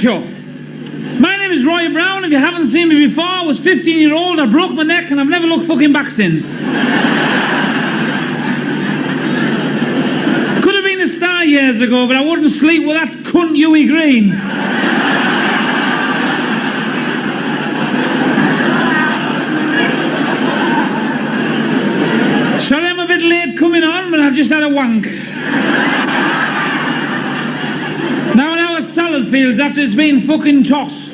Sure. My name is Roy Brown. If you haven't seen me before, I was 15-year-old, I broke my neck, and I've never looked fucking back since. Could have been a star years ago, but I wouldn't sleep with that cunt Huey Green. Sorry I'm a bit late coming on, but I've just had a wank. Now an hour's salad fields after it's been fucking tossed.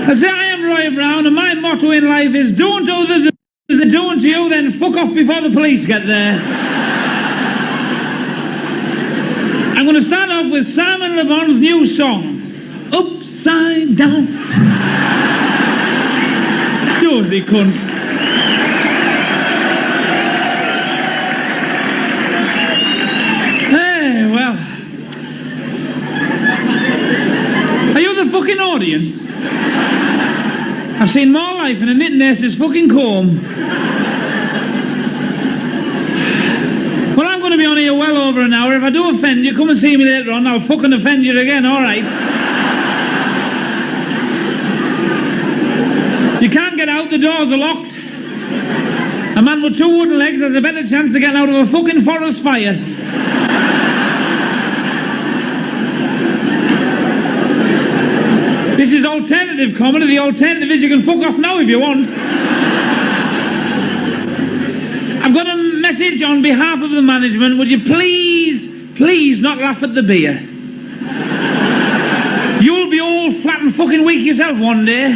I say I am Roy Brown, and my motto in life is do unto others as they're doing to you, then fuck off before the police get there. I'm going to start off with Simon Le Bon's new song, Upside Down. Dozy cunt. Hey, well. Are you the fucking audience? I've seen more life in a knitting nurse's fucking comb. Well, I'm going to be on here well over an hour. If I do offend you, come and see me later on. I'll fucking offend you again, all right? You can't get out, the doors are locked. A man with 2 wooden legs has a better chance of getting out of a fucking forest fire. This is alternative comedy. The alternative is you can fuck off now if you want. I've got a message on behalf of the management. Would you please not laugh at the beer? You'll be all flat and fucking weak yourself one day.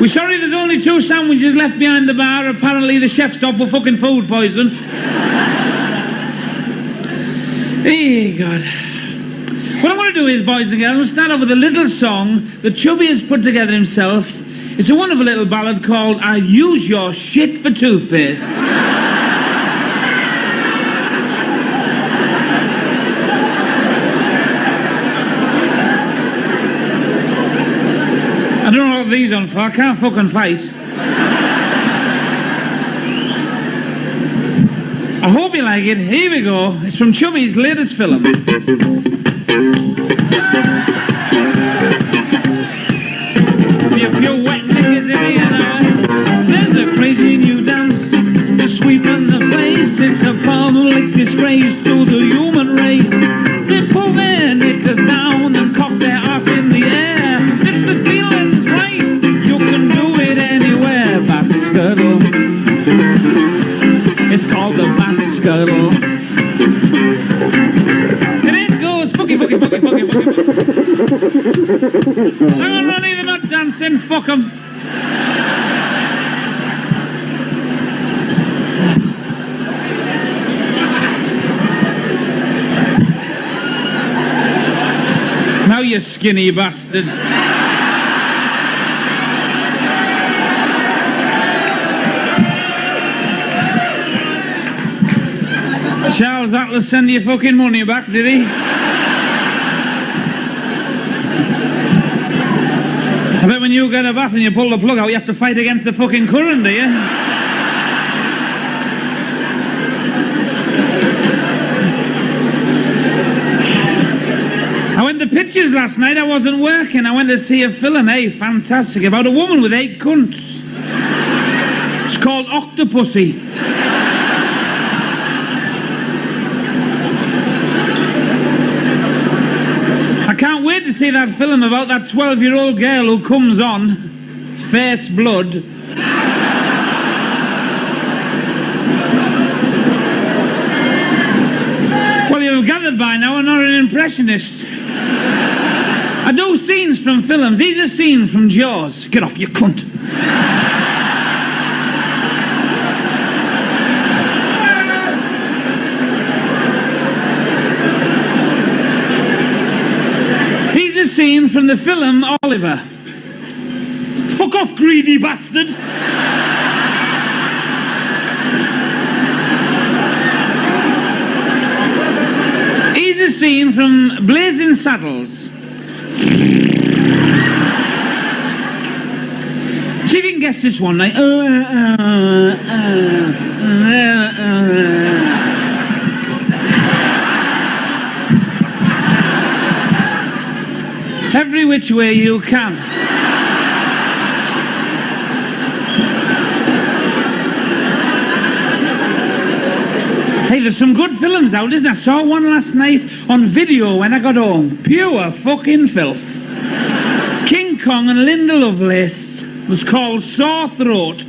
We're sorry there's only 2 sandwiches left behind the bar. Apparently the chef's off with fucking food poison. Hey, God. What I'm going to do is, boys and girls, we'll start off with a little song that Chubby has put together himself. It's a wonderful little ballad called I Use Your Shit for Toothpaste. I don't know what these on for. I can't fucking fight. I hope you like it. Here we go. It's from Chubby's latest film. Be a few wet niggas in here now. There's a crazy new dance. They're sweeping the place. It's a public disgrace to the human race. They pull their knickers down and cock their arse in the air. If the feeling's right, you can do it anywhere. Back scuttle. It's called the back scuttle. And it goes boogie, boogie, boogie, boogie, boogie. Hang on, Ronnie, they're not dancing. Fuck 'em. Now you skinny bastard. Charles Atlas send you fucking money back, did he? I bet when you get a bath and you pull the plug out, you have to fight against the fucking current, do you? I went to pictures last night, I wasn't working. I went to see a film, fantastic, about a woman with 8 cunts. It's called Octopussy. I can't wait to see that film about that 12-year-old girl who comes on, face blood. Well, you've gathered by now I'm not an impressionist. I do scenes from films. Here's a scene from Jaws. Get off, you cunt. Scene from the film Oliver. Fuck off, greedy bastard. Here's a scene from Blazing Saddles. See if you can guess this one, like. Every which way you can. Hey, there's some good films out, isn't there? I saw one last night on video when I got home. Pure fucking filth. King Kong and Linda Lovelace was called Sore Throat.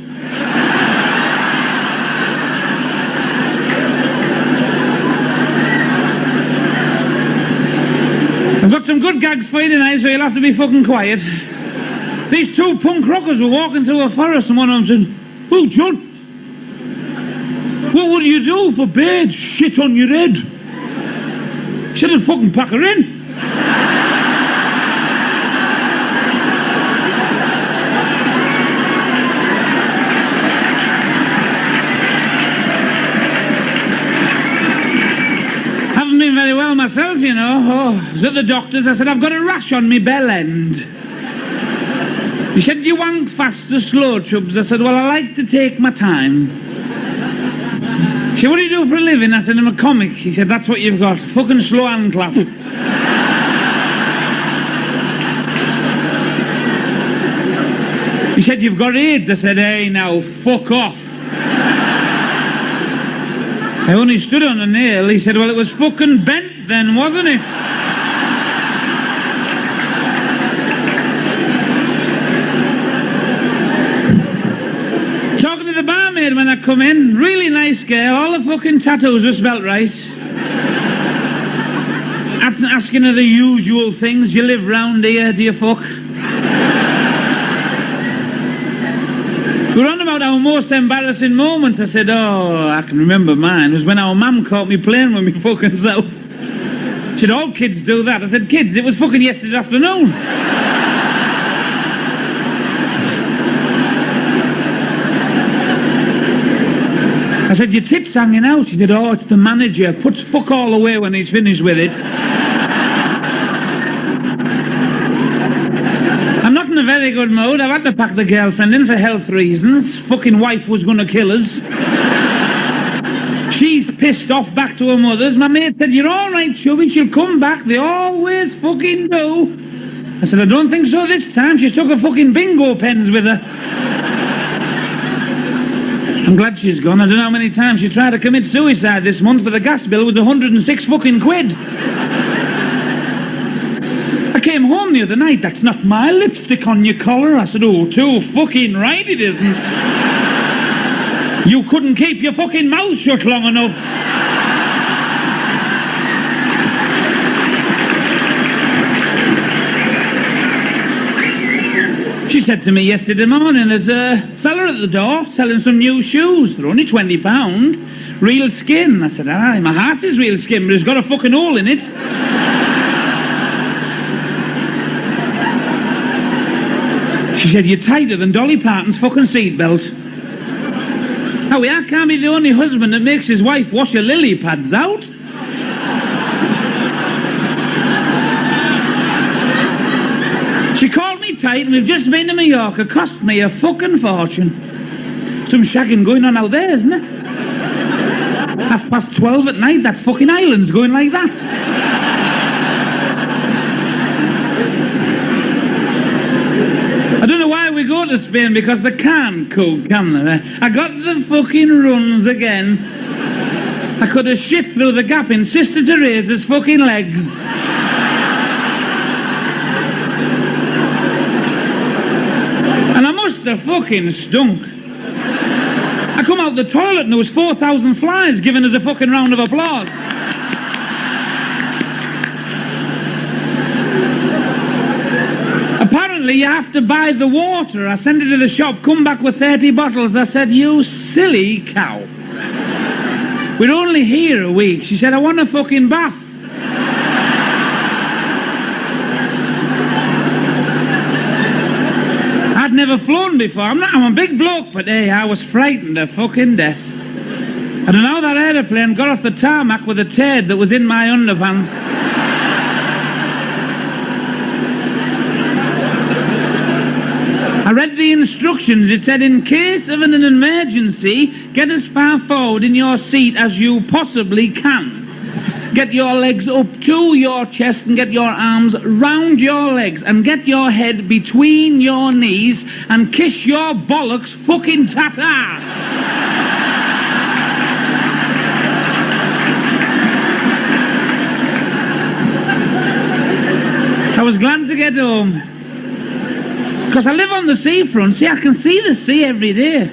I've got some good gags for you tonight, so you'll have to be fucking quiet. These two punk rockers were walking through a forest and one of them said, "Oh, John, what would you do for bed? Shit on your head." He said, "I'd fucking pack her in." Haven't been very well myself, you know. Oh, I was at the doctor's. I said, "I've got a rash on my bell end." He said, "Do you wank fast or slow, Chubs?" I said, "Well, I like to take my time." He said, "What do you do for a living?" I said, "I'm a comic." He said, "That's what you've got. Fucking slow hand clap." He said, "You've got AIDS." I said, "Hey, now, fuck off." I only stood on a nail. He said, "Well, it was fucking bent then, wasn't it?" Talking to the barmaid when I come in, really nice girl, all the fucking tattoos were spelt right. Asking her the usual things. "You live round here, do you fuck?" We were on about our most embarrassing moments. I said, "Oh, I can remember mine. It was when our mum caught me playing with me fucking self." She said, "All kids do that." I said, "Kids, it was fucking yesterday afternoon." I said, "Your tits hanging out." She said, "Oh, it's the manager. Puts fuck all away when he's finished with it." I'm not in a very good mood. I've had to pack the girlfriend in for health reasons. Fucking wife was going to kill us. She's pissed off back to her mother's. My mate said, "You're all right, Chubby. She'll come back. They always fucking do." I said, "I don't think so this time. She's took her fucking bingo pens with her." I'm glad she's gone. I don't know how many times she tried to commit suicide this month, but the gas bill was 106 fucking quid. I came home the other night. "That's not my lipstick on your collar." I said, "Oh, too fucking right it isn't. You couldn't keep your fucking mouth shut long enough." She said to me yesterday morning, "There's a fella at the door selling some new shoes. They're only £20. Real skin." I said, "Aye, my heart is real skin, but it's got a fucking hole in it." She said, "You're tighter than Dolly Parton's fucking seatbelt." Oh, I can't be the only husband that makes his wife wash her lily pads out. She called me tight, and we've just been to Mallorca. Cost me a fucking fortune. Some shagging going on out there, isn't it? 12:30 at night, that fucking island's going like that. I don't know why we go to Spain, because they can't cook, can they? I got the fucking runs again. I could have shit through the gap in Sister Teresa's fucking legs. And I must have fucking stunk. I come out the toilet and there was 4,000 flies giving us a fucking round of applause. Apparently you have to buy the water. I sent it to the shop, come back with 30 bottles. I said, "You silly cow. We're only here a week." She said, "I want a fucking bath." I'd never flown before. I'm a big bloke, but hey, I was frightened to fucking death. I don't know how that aeroplane got off the tarmac with a turd that was in my underpants. I read the instructions. It said, in case of an emergency, get as far forward in your seat as you possibly can. Get your legs up to your chest and get your arms round your legs and get your head between your knees and kiss your bollocks fucking tata. I was glad to get home. Because I live on the seafront, see, I can see the sea every day.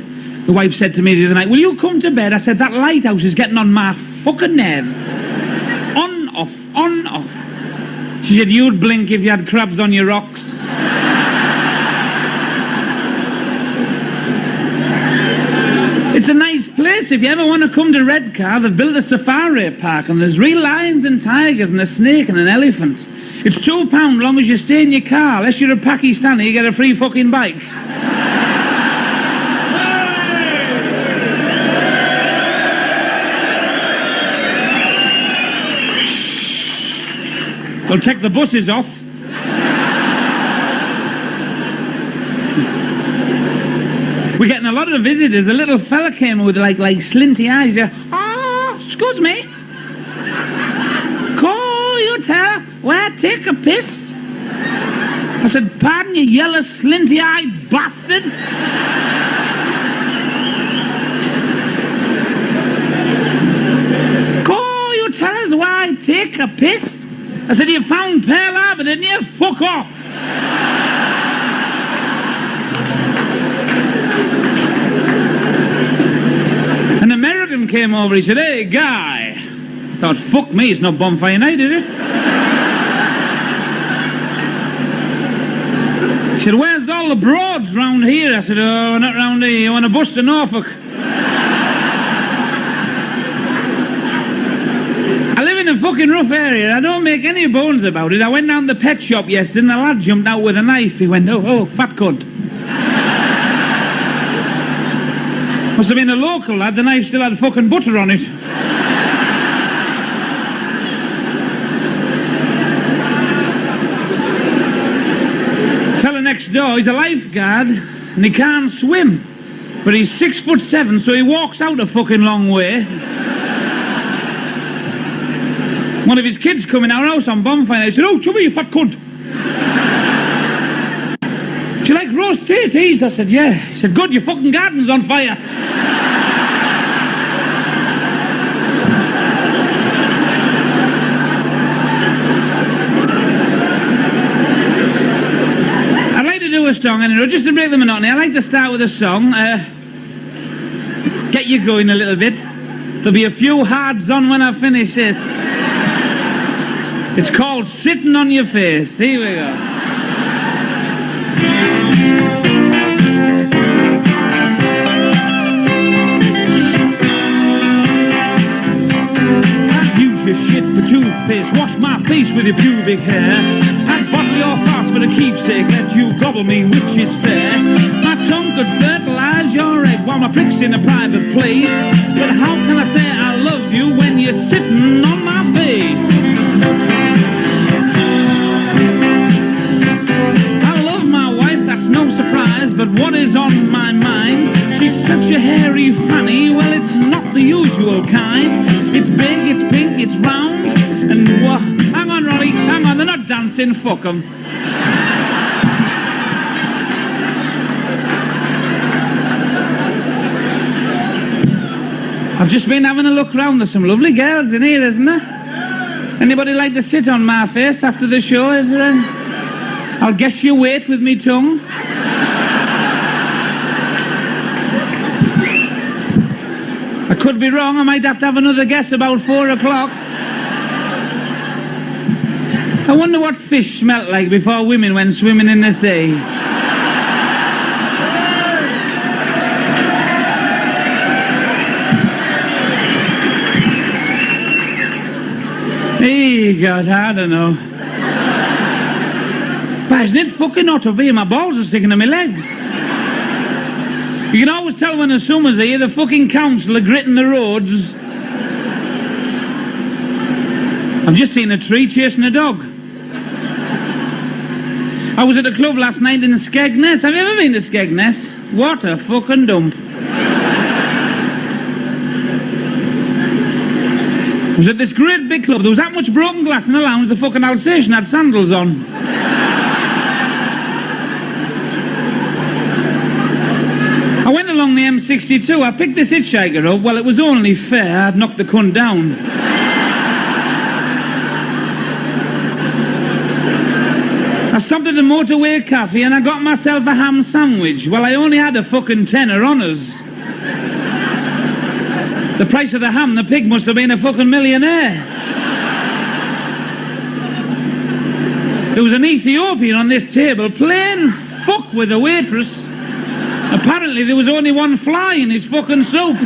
The wife said to me the other night, will you come to bed? I said, that lighthouse is getting on my fucking nerves. On, off, on, off. She said, you'd blink if you had crabs on your rocks. It's a nice place. If you ever want to come to Redcar, they've built a safari park and there's real lions and tigers and a snake and an elephant. It's £2 long as you stay in your car. Unless you're a Pakistani, you get a free fucking bike. Shh. They'll take the buses off. We're getting a lot of visitors. A little fella came with like slinty eyes. Oh, excuse me. Tell where take a piss? I said, pardon you, yellow slinty-eyed bastard. Go, you tell us where I take a piss? I said, you found Pearl Harbor, didn't you? Fuck off. An American came over, he said, hey, guy. I thought, fuck me, it's not bonfire night, is it? He said, where's all the broads round here? I said, oh, not round here. You want to bust to Norfolk? I live in a fucking rough area. I don't make any bones about it. I went down the pet shop yesterday and the lad jumped out with a knife. He went, oh, fat cunt. Must have been a local lad. The knife still had fucking butter on it. Next door, he's a lifeguard and he can't swim, but he's 6'7", so he walks out a fucking long way. One of his kids come in our house on bonfire. He said, oh, Chubby, you fat cunt. Do you like roast tatties? I said, yeah. He said, good, your fucking garden's on fire. Song anyway, just to break the monotony. I like to start with a song, get you going a little bit. There'll be a few hards on when I finish this. It's called Sitting on Your Face. Here we go. Use your shit for toothpaste. Wash my face with your pubic hair. Bottle your farts for a keepsake, let you gobble me, which is fair. My tongue could fertilize your egg while my prick's in a private place. But how can I say I love you when you're sitting on my face? I love my wife, that's no surprise, but what is on my mind? She's such a hairy fanny, well it's not the usual kind. It's big, it's pink, it's round, and hang on, Ronnie, hang on, they're not dancing, fuck them. I've just been having a look round. There's some lovely girls in here, isn't there? Anybody like to sit on my face after the show? Is there any? I'll guess your weight with me tongue. I could be wrong. I might have to have another guess about 4 o'clock. I wonder what fish smelt like before women went swimming in the sea. Hey, God, I don't know. But isn't it fucking hot up here? My balls are sticking to my legs. You can always tell when the summer's here, the fucking council are gritting the roads. I've just seen a tree chasing a dog. I was at a club last night in Skegness. Have you ever been to Skegness? What a fucking dump. I was at this great big club. There was that much broken glass in the lounge, the fucking Alsatian had sandals on. I went along the M62. I picked this hitchhiker up. Well, it was only fair. I'd knocked the cunt down. I stopped at a motorway cafe and I got myself a ham sandwich. Well, I only had a fucking tenner on us. The price of the ham, the pig must have been a fucking millionaire. There was an Ethiopian on this table playing fuck with the waitress. Apparently there was only one fly in his fucking soup.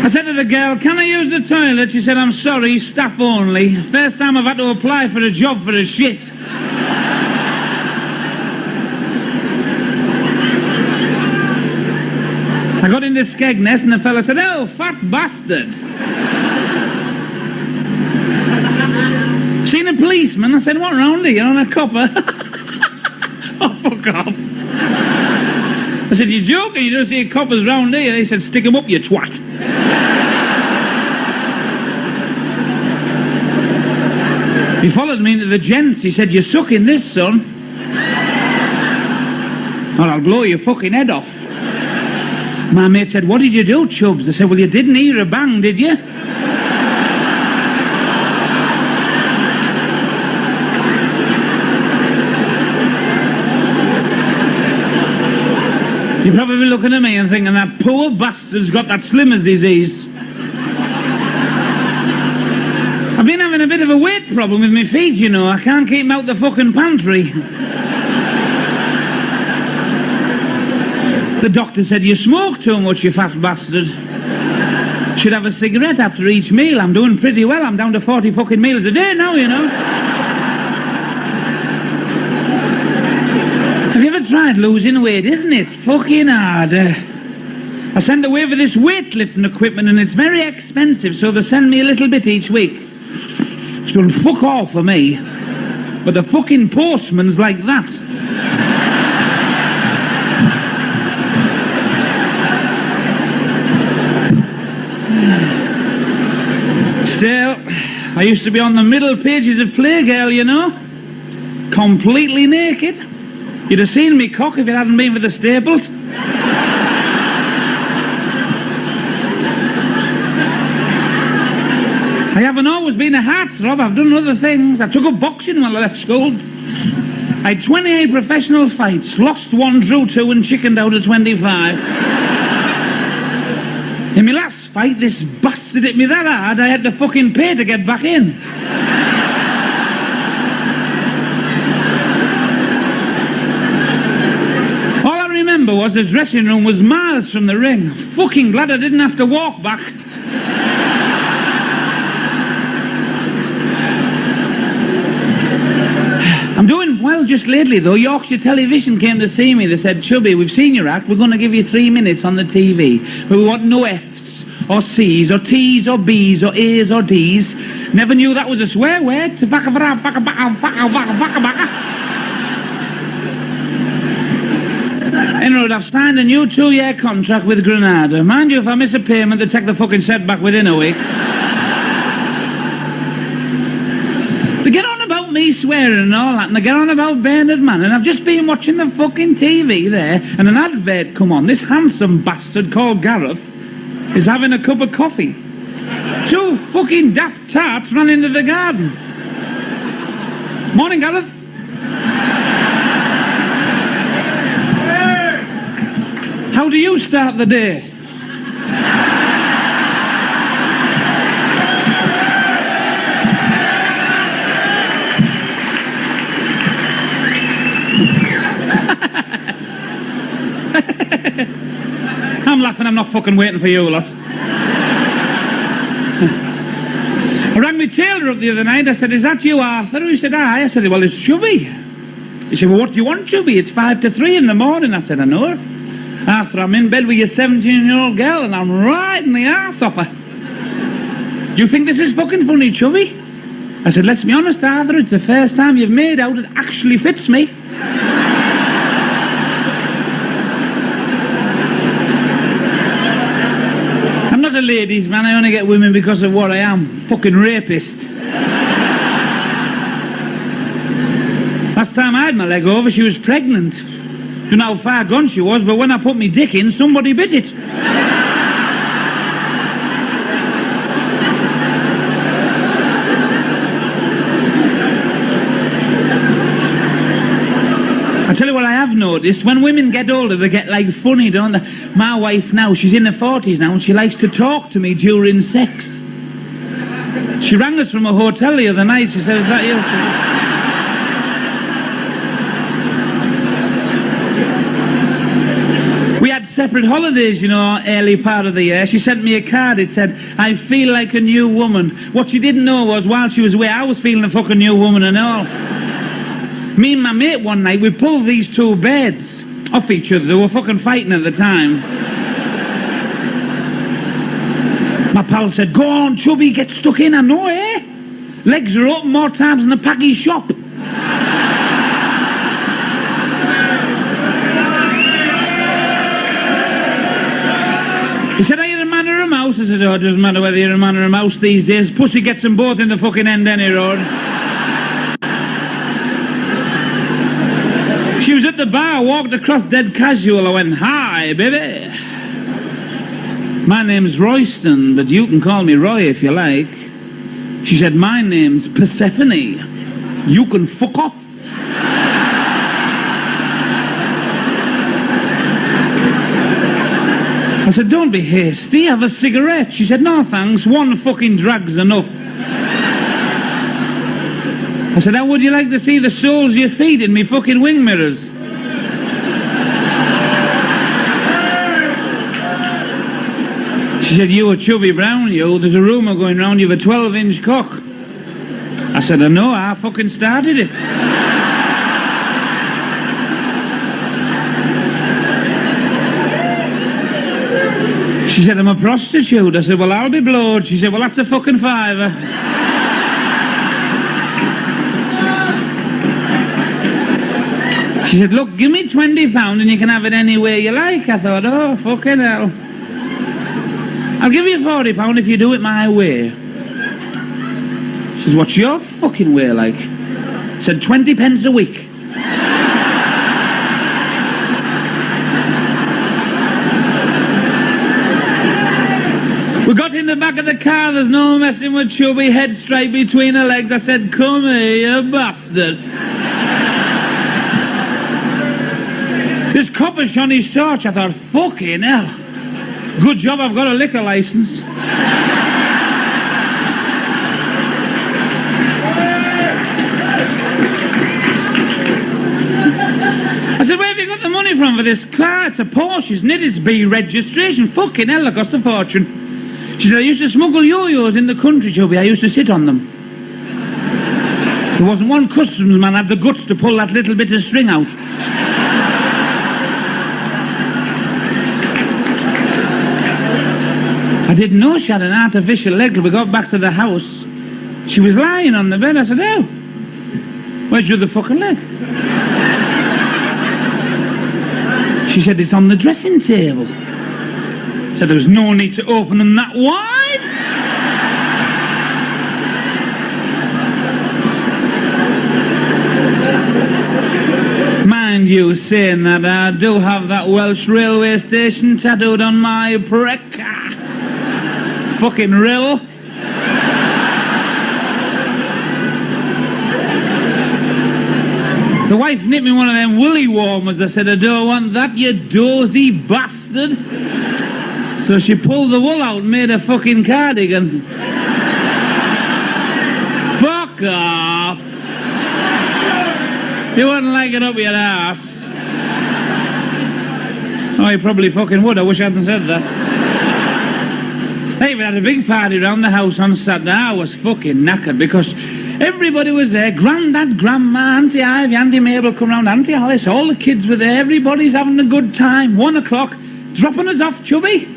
I said to the girl, can I use the toilet? She said, I'm sorry, staff only. First time I've had to apply for a job for a shit. I got into Skegness and the fella said, oh, fat bastard. Seen a policeman? I said, what round here on a copper? Oh, fuck off. I said, you're joking, you don't see coppers round here. He said, stick 'em up, you twat. He followed me into the gents. He said, you're sucking this, son. Or I'll blow your fucking head off. My mate said, what did you do, Chubbs? I said, well, you didn't hear a bang, did you? You're probably looking at me and thinking that poor bastard's got that Slimmer's disease. I've been having a bit of a weight problem with my feet, you know. I can't keep them out the fucking pantry. The doctor said, you smoke too much, you fat bastard. Should have a cigarette after each meal. I'm doing pretty well. I'm down to 40 fucking meals a day now, you know. Have you ever tried losing weight? Isn't it fucking hard? I send away for this weightlifting equipment and it's very expensive, so they send me a little bit each week. It's done fuck all for me. But the fucking postman's like that. Still, I used to be on the middle pages of Playgirl, you know. Completely naked. You'd have seen me cock if it hadn't been for the staples. I haven't always been a heartthrob. I've done other things. I took up boxing when I left school. I had 28 professional fights, lost 1, drew 2 and chickened out at 25. In my last fight, this bastard hit me that hard I had to fucking pay to get back in. All I remember was the dressing room was miles from the ring. Fucking glad I didn't have to walk back. I'm doing well just lately, though. Yorkshire Television came to see me. They said, Chubby, we've seen your act. We're going to give you 3 minutes on the TV. But we want no F's or C's or T's or B's or A's or D's. Never knew that was a swear word. Anyway, I've signed a new 2-year contract with Granada. Mind you, if I miss a payment, they take the fucking set back within a week. They get on about me swearing and all that, and they get on about Bernard Mann, and I've just been watching the fucking TV there, and an advert come on. This handsome bastard called Gareth is having a cup of coffee. 2 fucking daft tarts ran into the garden. Morning, Gareth. How do you start the day? I'm laughing, I'm not fucking waiting for you lot. I rang my tailor up the other night. I said, is that you, Arthur? He said, aye. I said, well, it's Chubby. He said, well, what do you want, Chubby? It's 2 to 3 in the morning. I said, I know. Arthur, I'm in bed with your 17-year-old girl and I'm riding the arse off her. You think this is fucking funny, Chubby? I said, let's be honest, Arthur, it's the first time you've made out it actually fits me. I'm not a ladies' man, I only get women because of what I am. Fucking rapist. Last time I had my leg over, she was pregnant. Don't know how far gone she was, but when I put my dick in, somebody bit it. I tell you what I have noticed, when women get older, they get, like, funny, don't they? My wife now, she's in her 40s now, and she likes to talk to me during sex. She rang us from a hotel the other night. She said, is that you? We had separate holidays, you know, early part of the year. She sent me a card. It said, I feel like a new woman. What she didn't know was, while she was away, I was feeling a fucking new woman and all. Me and my mate one night, we pulled these two beds off each other. They were fucking fighting at the time. My pal said, go on, Chubby, get stuck in. I know, eh? Legs are open more times than a package shop. He said, are you a man or a mouse? I said, oh, it doesn't matter whether you're a man or a mouse these days. Pussy gets them both in the fucking end any road. She was at the bar, walked across dead casual. I went, hi, baby. My name's Royston, but you can call me Roy if you like. She said, my name's Persephone. You can fuck off. I said, don't be hasty, have a cigarette. She said, no thanks, one fucking drag's enough. I said, how would you like to see the soles of your feet in me fucking wing mirrors? She said, you a Chubby Brown, you. There's a rumour going round you've a 12-inch cock. I said, I know, I fucking started it. She said, I'm a prostitute. I said, well, I'll be blowed. She said, well, that's a fucking fiver. She said, look, give me £20 and you can have it any way you like. I thought, oh, fucking hell. I'll give you £40 if you do it my way. She says, what's your fucking way like? I said, 20 pence a week. We got in the back of the car, there's no messing with Chubby, head straight between her legs. I said, come here, you bastard. This copper shone his torch. I thought, fucking hell. Good job I've got a liquor license. I said, where have you got the money from for this car? It's a Porsche, isn't it? It's B registration. Fucking hell, it cost a fortune. She said, I used to smuggle yo-yos in the country, Chubby. I used to sit on them. There wasn't one customs man had the guts to pull that little bit of string out. I didn't know she had an artificial leg till we got back to the house. She was lying on the bed. I said, oh, where's your other fucking leg? She said, it's on the dressing table. I said, there's no need to open them that wide. Mind you saying that, I do have that Welsh railway station tattooed on my preca. Fucking rill. The wife nipped me one of them willy warmers. I said, I don't want that, you dozy bastard. So she pulled the wool out and made a fucking cardigan. Fuck off. You wouldn't like it up your ass. Oh, you probably fucking would. I wish I hadn't said that. Hey, we had a big party around the house on Saturday. I was fucking knackered because everybody was there. Grandad, Grandma, Auntie Ivy, Auntie Mabel come round, Auntie Alice, all the kids were there. Everybody's having a good time. 1 o'clock, dropping us off, Chubby.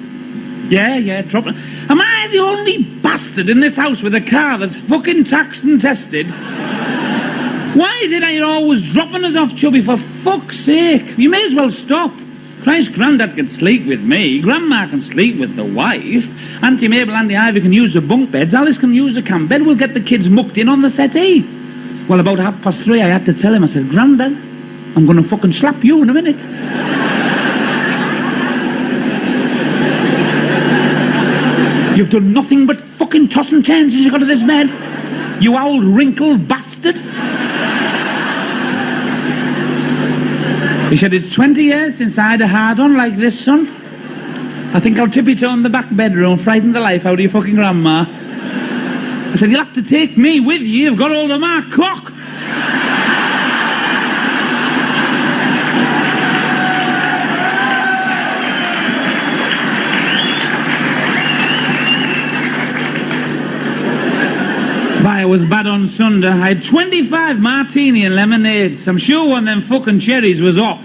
Yeah, dropping. Am I I the only bastard in this house with a car that's fucking taxed and tested? Why is it that you're always dropping us off, Chubby? For fuck's sake, you may as well stop. Christ, Grandad can sleep with me, Grandma can sleep with the wife, Auntie Mabel, Auntie Ivy can use the bunk beds, Alice can use the camp bed, we'll get the kids mucked in on the settee. Well, about 3:30 I had to tell him, I said, Grandad, I'm gonna fucking slap you in a minute. You've done nothing but fucking toss and turn since you got to this bed. You old wrinkled bastard. He said, it's 20 years since I had a hard-on like this, son. I think I'll tippy-toe in the back bedroom, frighten the life out of your fucking grandma. I said, you'll have to take me with you. You've got hold of my cock. I was bad on Sunday. I had 25 martini and lemonades. I'm sure one of them fucking cherries was off.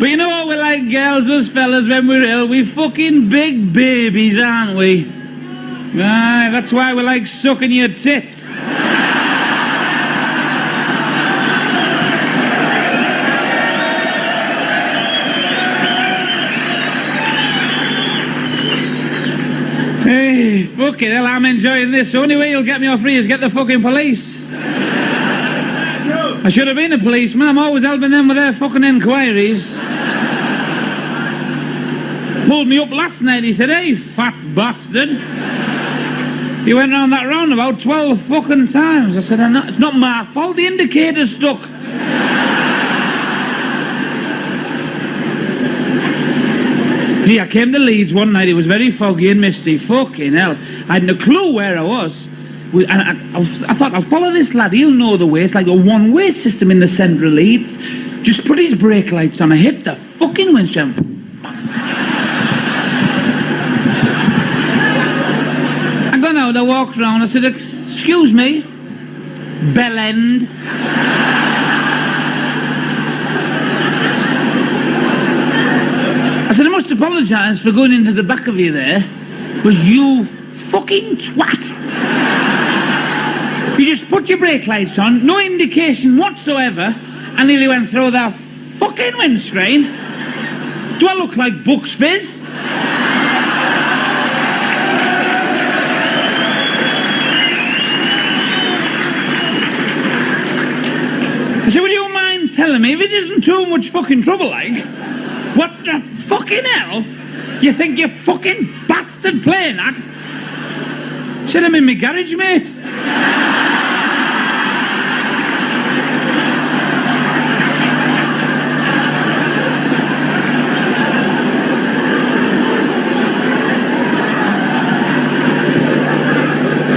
But you know what we're like, girls, us fellas, when we're ill? We fucking big babies, aren't we? Aye, that's why we like sucking your tits. Hey, fucking hell, I'm enjoying this. The only way you'll get me off free is get the fucking police. I should have been a policeman. I'm always helping them with their fucking inquiries. Pulled me up last night. He said, hey, fat bastard. He went round that roundabout 12 fucking times. I said, it's not my fault. The indicator's stuck. Yeah, I came to Leeds one night. It was very foggy and misty. Fucking hell. I had no clue where I was. And I thought, I'll follow this lad. He'll know the way. It's like a one-way system in the centre of Leeds. Just put his brake lights on. I hit the fucking windshield. I got out. I walked round. I said, excuse me, bell end. I said, I must apologise for going into the back of you there, because you fucking twat. You just put your brake lights on, no indication whatsoever, and nearly went through that fucking windscreen. Do I look like Bucks Fizz? I said, would you mind telling me, if it isn't too much fucking trouble, like, what the fucking hell you think you fucking bastard playing at? Said, I'm in my garage, mate.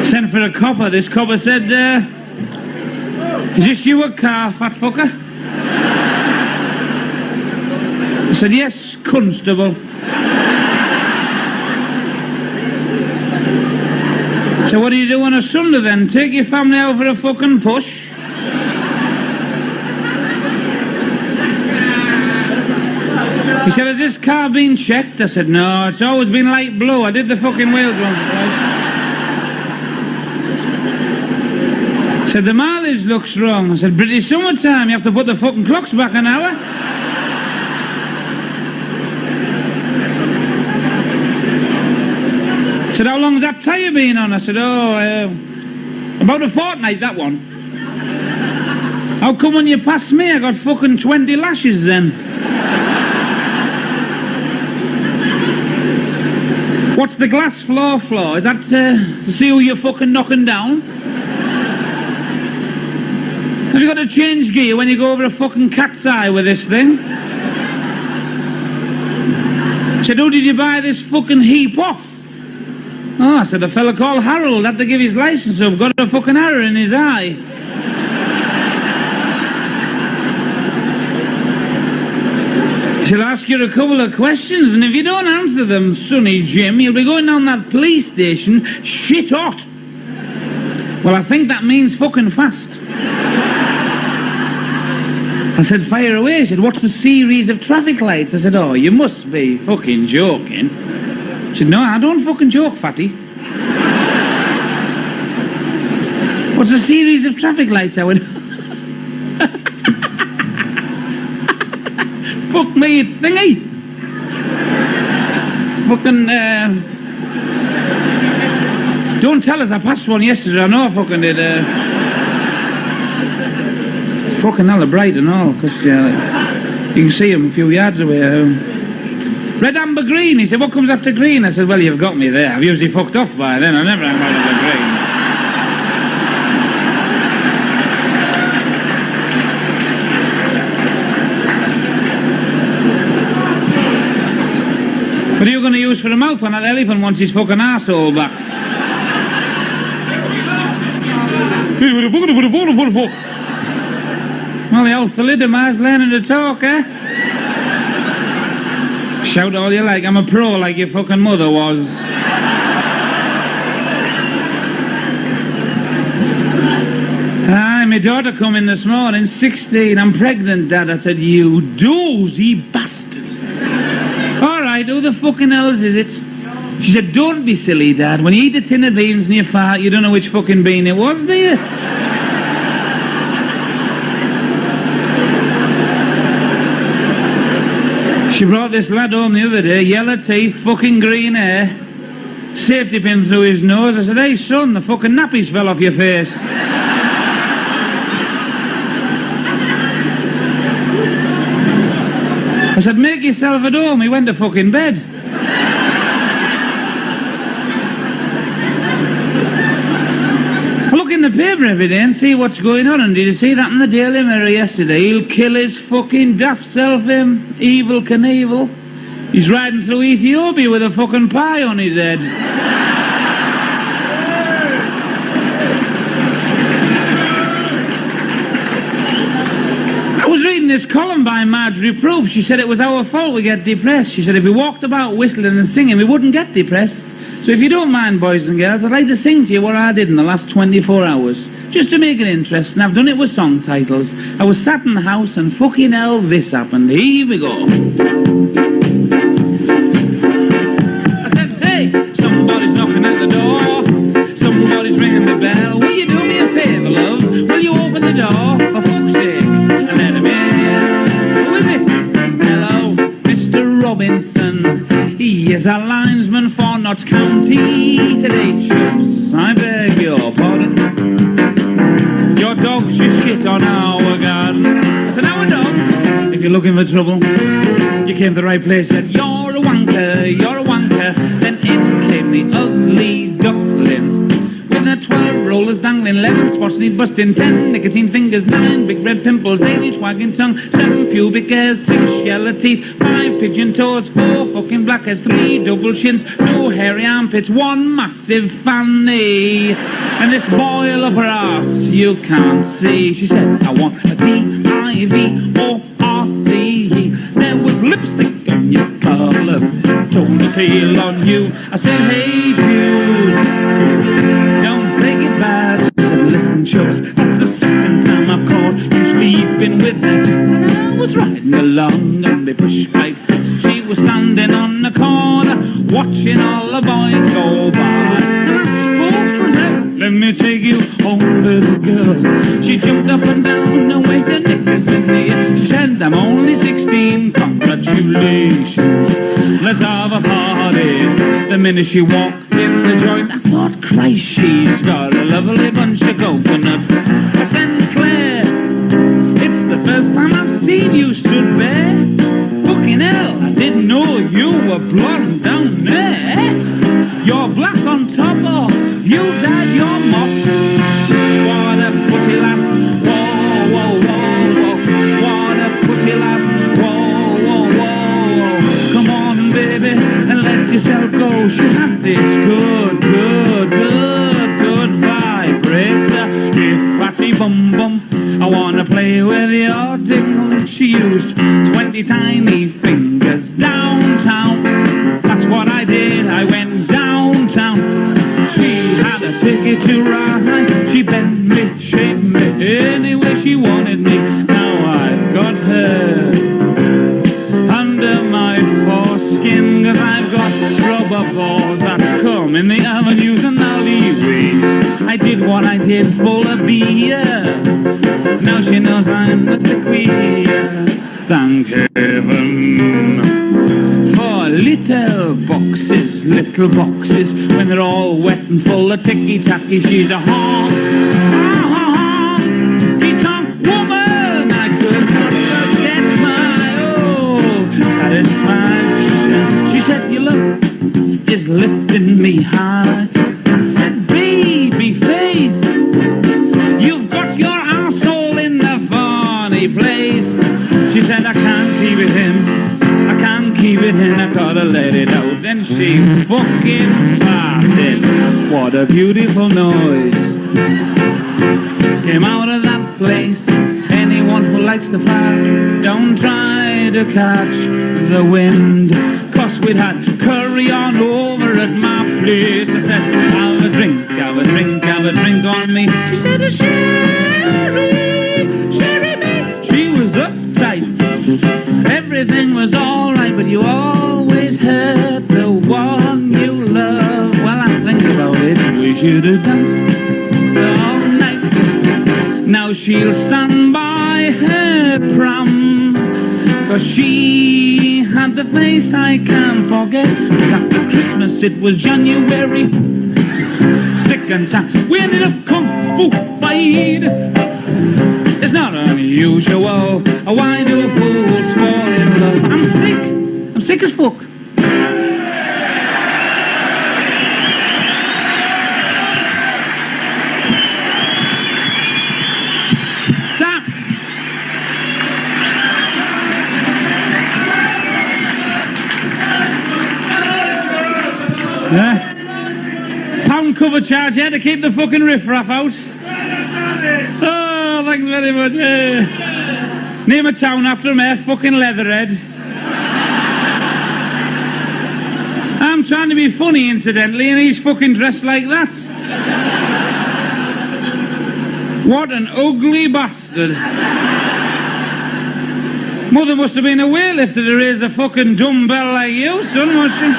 Sent for a copper. This copper said, is this you a car, fat fucker? I said, yes, constable. So what do you do on a Sunday then? Take your family out for a fucking push? He said, has this car been checked? I said, no, it's always been light blue. I did the fucking wheels once. He said, the mileage looks wrong. I said, British summertime, you have to put the fucking clocks back an hour. He said, how long's that tyre been on? I said, about a fortnight, that one. How come when you passed me, I got fucking 20 lashes then? What's the glass floor? Is that to see who you're fucking knocking down? Have you got to change gear when you go over a fucking cat's eye with this thing? I said, who did you buy this fucking heap off? Oh, I said, a fella called Harold had to give his licence up, got a fucking arrow in his eye. She'll ask you a couple of questions, and if you don't answer them, Sonny Jim, you'll be going down that police station shit hot. Well, I think that means fucking fast. I said, fire away. He said, what's the series of traffic lights? I said, oh, you must be fucking joking. She said, no, I don't fucking joke, fatty. What's a series of traffic lights? I went, fuck me, it's thingy. Fucking, don't tell us I passed one yesterday. I know I fucking did. Fucking hella bright and all, because you can see him a few yards away. Red, amber, green. He said, what comes after green? I said, well, you've got me there. I've usually fucked off by then. I never hang out with green. What are you going to use for a mouth when that elephant wants his fucking arsehole back? Well, the old thalidomide learning to talk, eh? Shout all you like, I'm a pro like your fucking mother was. Aye, my daughter come in this morning, 16, I'm pregnant, Dad. I said, you dozy bastard. All right, who the fucking hell's is it? She said, don't be silly, Dad. When you eat a tin of beans and you fart, you don't know which fucking bean it was, do you? She brought this lad home the other day, yellow teeth, fucking green hair, safety pin through his nose. I said, hey, son, the fucking nappies fell off your face. I said, make yourself at home. He went to fucking bed. I look in the paper every day and see what's going on, and did you see that in the Daily Mirror yesterday? He'll kill his fucking daft self, him, Evel Knievel. He's riding through Ethiopia with a fucking pie on his head. I was reading this column by Marjorie Proof. She said it was our fault we get depressed. She said if we walked about whistling and singing, we wouldn't get depressed. So if you don't mind, boys and girls, I'd like to sing to you what I did in the last 24 hours. Just to make it interesting. I've done it with song titles. I was sat in the house and fucking hell, this happened. Here we go. I said, hey, somebody's knocking at the door. Somebody's ringing the bell. Will you do me a favour, love? Will you open the door? For fuck's sake, and let him in. Who is it? Hello, Mr. Robinson. He is a linesman for Notts County. He said, hey, Chubbs, I beg your pardon. Your dog's just shit on our garden. I said, our dog? If you're looking for trouble, you came to the right place. Said, you're a wanker, you're a wanker. Then in came the ugly duckling. With her 12 rollers dangling, 11 spots need busting, 10 nicotine fingers, 9 big red pimples, 8 each wagging tongue, 7 pubic hairs, 6 yellow teeth, 5 pigeon toes, 4 fucking black hairs, 3 double chins, 2 hairy armpits, 1 massive fanny, and this boil up her ass you can't see. She said, I want a D-I-V-O-R-C-E. There was lipstick on your collar, toenail on you. I said, hey Jude, don't take it bad. She said, listen, Chubbs, that's the second time I've caught you sleeping with her. I said, I was riding along on the push bike. She was standing on the corner, watching all the boys go by. And I spoke to her, let me take you home, little girl. She jumped up and down and waved her knickers in the air. She said, I'm only 16, congratulations. Let's have a party. The minute she walked in the joint, I thought, Christ, she's got a lovely bunch of coconuts. I said, Claire, it's the first time I've seen you stood bare. Fucking hell, I didn't know you were blonde down there. You're black on top, or you dyed your mop. What a pussy lass, whoa, whoa, whoa, whoa. What a pussy lass, whoa, whoa, whoa. Come on, baby, and let yourself go. She had this good vibrator. If fatty bum bum, I wanna play with your dingle. She used 20 tiny fingers downtown. That's what I did, I went downtown. She had a ticket to ride. She bent me, shaped me, any way she wanted me. Now I've got girls that come in the avenues and alleyways. I did what I did for a beer. Now she knows I'm the queer. Thank heaven for little boxes, when they're all wet and full of ticky-tacky. She's a honky-tonk woman. I could not forget my old satisfaction. She said, your love is lifting me high. I said, baby face, you've got your arsehole in the funny place. She said, I can't keep it in, I gotta let it out. Then she fucking farted. What a beautiful noise came out of that place. Anyone who likes to fart, don't try to catch the wind. 'Cause we'd had curry on over at my place. I said, have a drink on me. She said, a sherry, babe. She was uptight. Everything was alright, but you always hurt the one you love. Well, I think about it, we should have danced all night. Now she'll stand by her pram, 'cause she had the face I can't forget. After Christmas it was January, sick and tired, we ended up kung fu fight. It's not unusual, why do fools fall in love? I'm sick as fuck. Stop. Pound cover charge here to keep the fucking riffraff out. Oh, thanks very much. Name a town after him, fucking Leatherhead. I'm trying to be funny, incidentally, and he's fucking dressed like that. What an ugly bastard. Mother must have been a weightlifter to raise a fucking dumbbell like you, son, must she?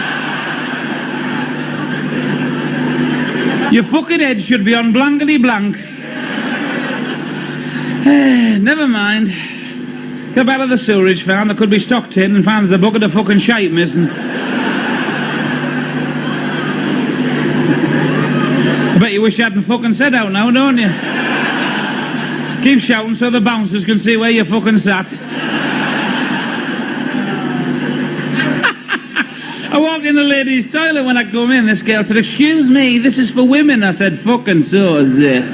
Your fucking head should be on blankety blank. Never mind. Get back to the sewerage farm. There could be stocked in and found there's a bucket of fucking shite missing. I bet you wish you hadn't fucking said out now, don't you? Keep shouting so the bouncers can see where you fucking sat. I walked in the ladies' toilet when I come in. This girl said, excuse me, this is for women. I said, fucking so is this.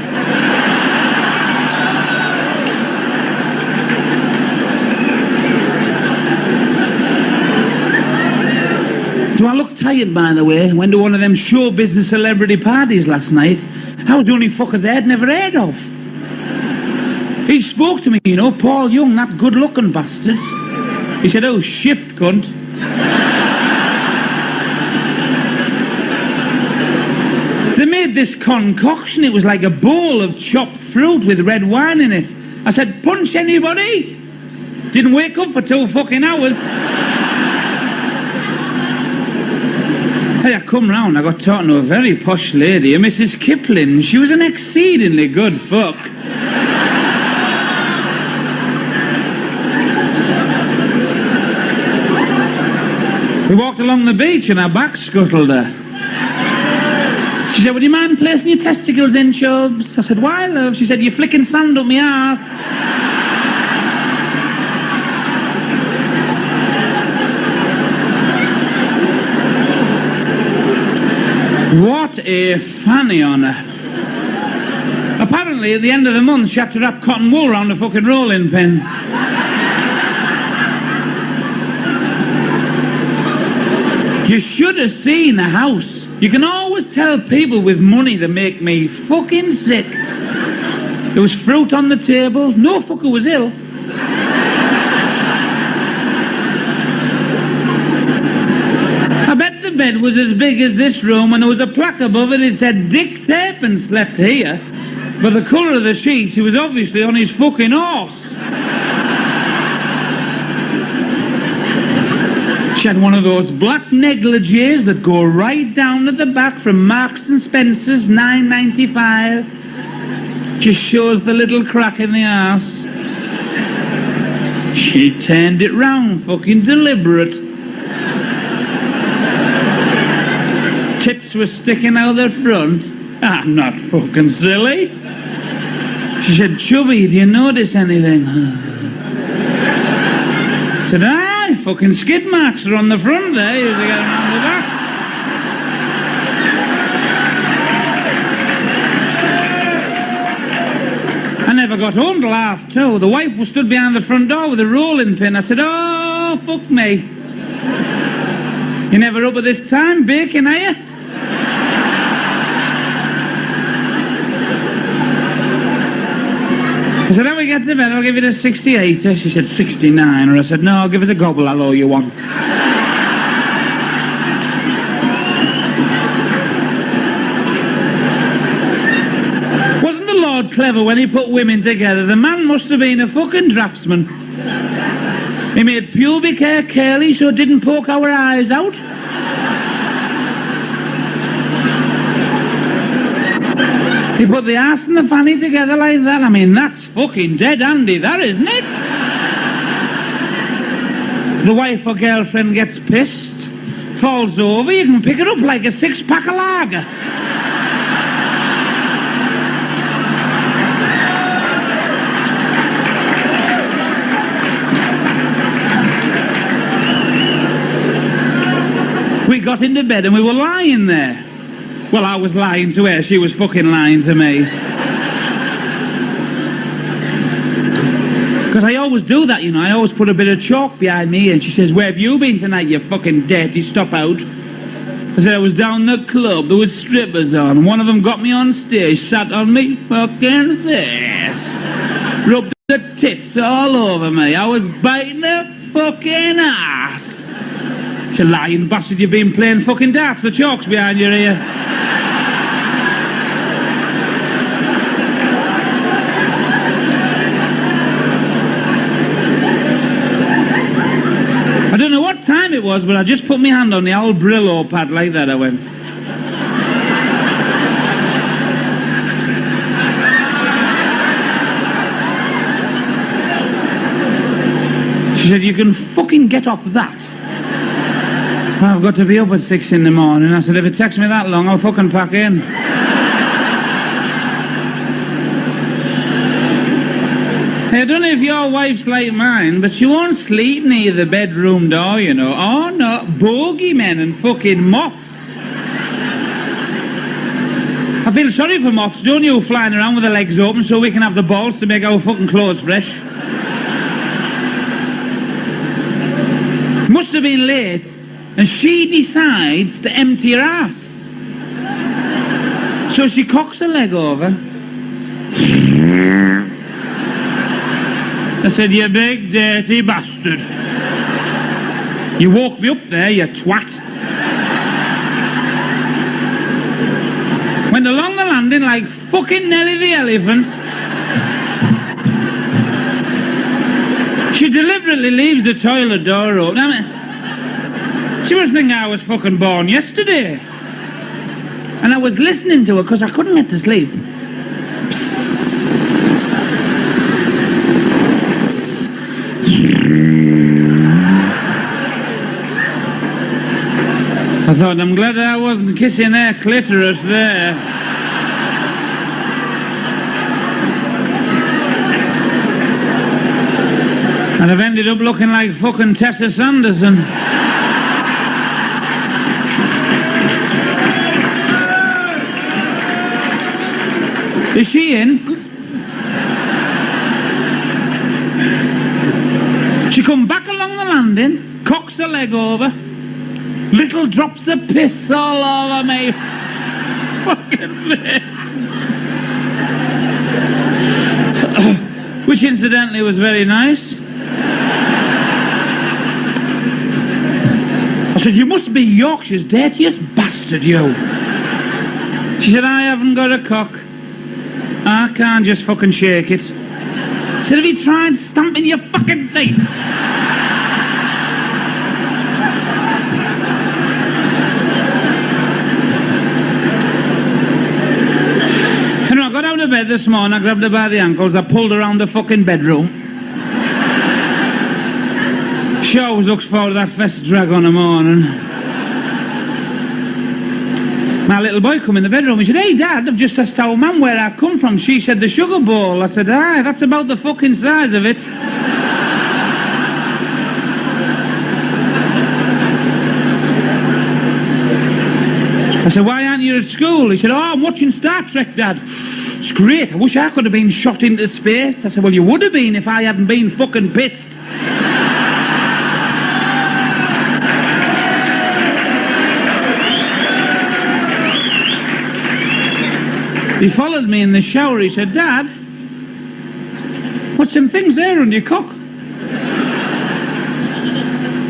Do I look tired, by the way? Went to one of them show business celebrity parties last night. I was the only fucker there I'd never heard of. He spoke to me, you know, Paul Young, that good-looking bastard. He said, oh, shift, cunt. They made this concoction. It was like a bowl of chopped fruit with red wine in it. I said, punch anybody? Didn't wake up for 2 fucking hours. Hey, I come round, I got talking to a very posh lady, a Mrs. Kipling. She was an exceedingly good fuck. We walked along the beach and our back scuttled her. She said, would you mind placing your testicles in, Chubs? I said, why, love? She said, you're flicking sand up me arse. What a fanny on her. Apparently, at the end of the month, she had to wrap cotton wool around a fucking rolling pin. You should have seen the house. You can always tell people with money that make me fucking sick. There was fruit on the table. No fucker was ill. I bet the bed was as big as this room, and there was a plaque above it. It said, Dick Turpin slept here. But the colour of the sheets, he was obviously on his fucking horse. She had one of those black negligees that go right down at the back from Marks and Spencer's, $9.95. Just shows the little crack in the arse. She turned it round, fucking deliberate. Tits were sticking out the front. I'm not fucking silly. She said, Chubby, do you notice anything? I said, aye, fucking skid marks are on the front there. You have to get around the back. I never got home till 2:30. The wife was stood behind the front door with a rolling pin. I said, oh, fuck me. You never up at this time, baking, are you? I said, how we get to bed? I'll give you the 68. She said, 69. Or I said, no, give us a gobble, I'll owe you one. Wasn't the Lord clever when he put women together? The man must have been a fucking draftsman. He made pubic hair curly so it didn't poke our eyes out. He put the arse and the fanny together like that. I mean, that's fucking dead handy, that, isn't it? The wife or girlfriend gets pissed, falls over, you can pick her up like a 6-pack of lager. We got into bed and we were lying there. Well, I was lying to her, she was fucking lying to me. Because I always do that, you know, I always put a bit of chalk behind me and she says, where have you been tonight, you fucking dirty stop out? I said, I was down the club, there was strippers on, one of them got me on stage, sat on me fucking this, rubbed the tits all over me, I was biting her fucking ass. You lying bastard, you've been playing fucking darts, the chalk's behind your ear. I don't know what time it was, but I just put my hand on the old Brillo pad like that, I went. She said, you can fucking get off that. I've got to be up at 6 in the morning. I said, if it takes me that long, I'll fucking pack in. Hey, I don't know if your wife's like mine, but she won't sleep near the bedroom door, you know. Oh, no, bogeymen and fucking moths. I feel sorry for moths, don't you, flying around with their legs open so we can have the balls to make our fucking clothes fresh. Must have been late, and she decides to empty her ass. So she cocks her leg over. I said, you big dirty bastard. You woke me up there, you twat. Went along the landing like fucking Nelly the elephant. She deliberately leaves the toilet door open. I mean, she must think I was fucking born yesterday. And I was listening to her because I couldn't get to sleep. I thought, I'm glad I wasn't kissing her clitoris there. And I've ended up looking like fucking Tessa Sanderson. Is she in? She come back along the landing, cocks her leg over, little drops of piss all over me. Fucking face. Which incidentally was very nice. I said, you must be Yorkshire's dirtiest bastard, you. She said, I haven't got a cock. I can't just fucking shake it. I said, have you tried stamping your fucking feet? bed this morning, I grabbed her by the ankles, I pulled her around the fucking bedroom. She always looks forward to that first drag on the morning. My little boy come in the bedroom, he said, "Hey Dad, I've just asked our mum where I come from. She said the sugar bowl." I said, "Aye, that's about the fucking size of it." I said, "Why aren't you at school?" He said, "Oh, I'm watching Star Trek, Dad. It's great. I wish I could have been shot into space." I said, "Well, you would have been if I hadn't been fucking pissed." He followed me in the shower. He said, "Dad, what's them things there on your cock?"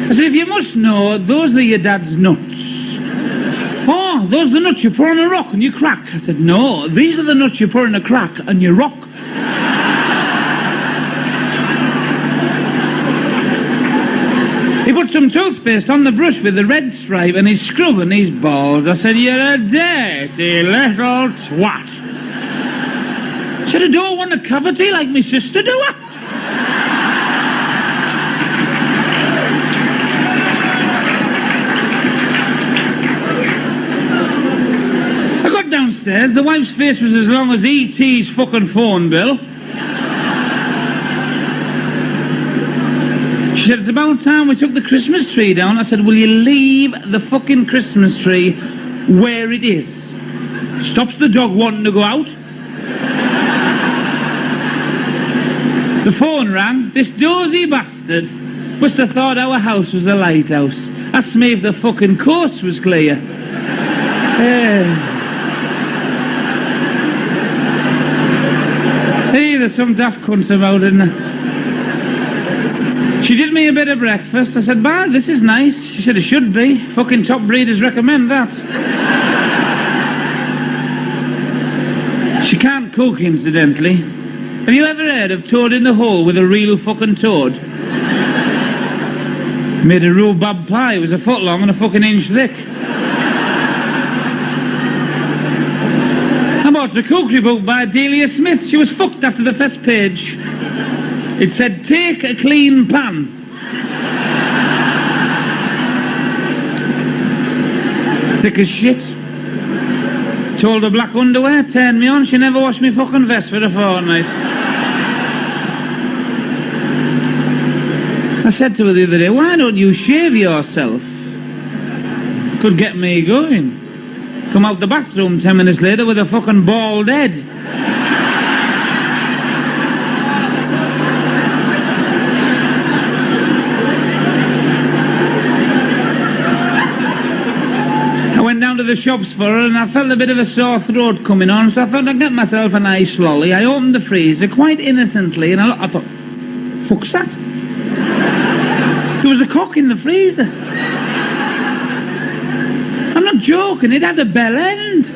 I said, "If you must know, those are your dad's nuts." "Oh, those are the nuts you pour on a rock and you crack." I said, "No, these are the nuts you pour in a crack and you rock." He put some toothpaste on the brush with the red stripe and he's scrubbing his balls. I said, "You're a dirty little twat." I said, "I don't want a cavity like my sister, do I?" I got downstairs, the wife's face was as long as E.T.'s fucking phone bill. She said, "It's about time we took the Christmas tree down." I said, "Will you leave the fucking Christmas tree where it is? Stops the dog wanting to go out." The phone rang. This dozy bastard must have thought our house was a lighthouse. Asked me if the fucking coast was clear. Hey, there's some daft cunts about, isn't there? She did me a bit of breakfast. I said, "Bah, this is nice." She said, "It should be. Fucking top breeders recommend that." She can't cook, incidentally. Have you ever heard of toad in the hole with a real fucking toad? Made a rhubarb pie. It was a foot long and a fucking inch thick. I bought a cookery book by Delia Smith. She was fucked after the first page. It said, "Take a clean pan." Thick as shit. Told her black underwear, turned me on. She never washed me fucking vest for a fortnight. I said to her the other day, "Why don't you shave yourself?" Could get me going. Come out the bathroom 10 minutes later with a fucking bald head. I went down to the shops for her and I felt a bit of a sore throat coming on, so I thought I'd get myself a nice lolly. I opened the freezer quite innocently and I thought, fuck's that? There was a cock in the freezer. I'm not joking, it had a bell end.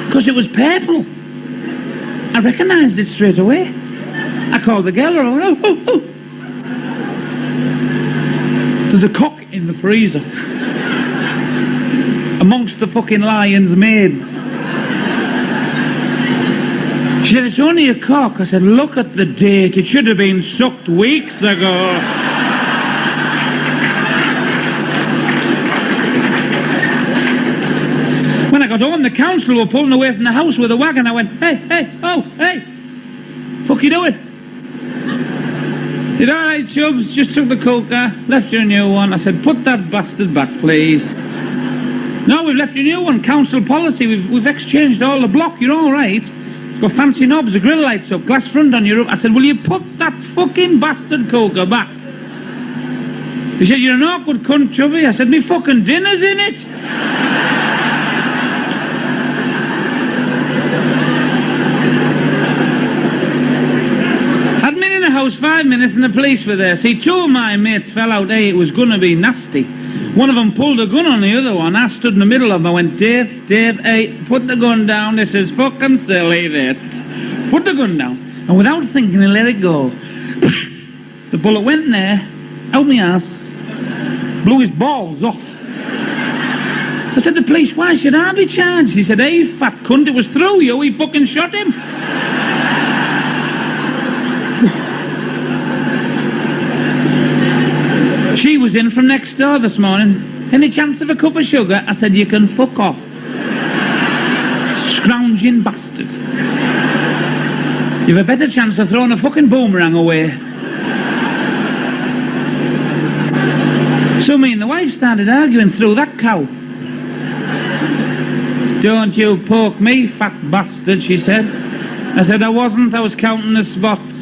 Because it was purple. I recognised it straight away. I called the girl and I went, "Oh, oh, oh. There's a cock in the freezer. Amongst the fucking lion's maids." She said, "It's only a cock." I said, "Look at the date. It should have been sucked weeks ago." When I got home, the council were pulling away from the house with a wagon. I went, "Hey, hey, oh, hey. Fuck you doing?" Said, "All right, Chubs, just took the cooker, left you a new one." I said, "Put that bastard back, please." "No, we've left you a new one. Council policy. We've exchanged all the block. You're all right. It's got fancy knobs, the grill lights up, glass front on your roof." I said, "Will you put that fucking bastard cooker back?" He said, "You're an awkward cunt, Chubby." I said, "Me fucking dinner's in it." I'd been in the house 5 minutes and the police were there. See, two of my mates fell out. Hey, it was gonna be nasty. One of them pulled a gun on the other one. I stood in the middle of them. I went, Dave, hey, put the gun down. This is fucking silly, this. Put the gun down." And without thinking, he let it go. The bullet went in there, out my ass, blew his balls off. I said, the police, why should I be charged? He said, hey, fat cunt, it was through you, he fucking shot him. She was in from next door this morning. Any chance of a cup of sugar? I said, you can fuck off. Scrounging bastard. You've a better chance of throwing a fucking boomerang away. So me and the wife started arguing through that cow. Don't you poke me, fat bastard, she said. I said, I wasn't, I was counting the spots.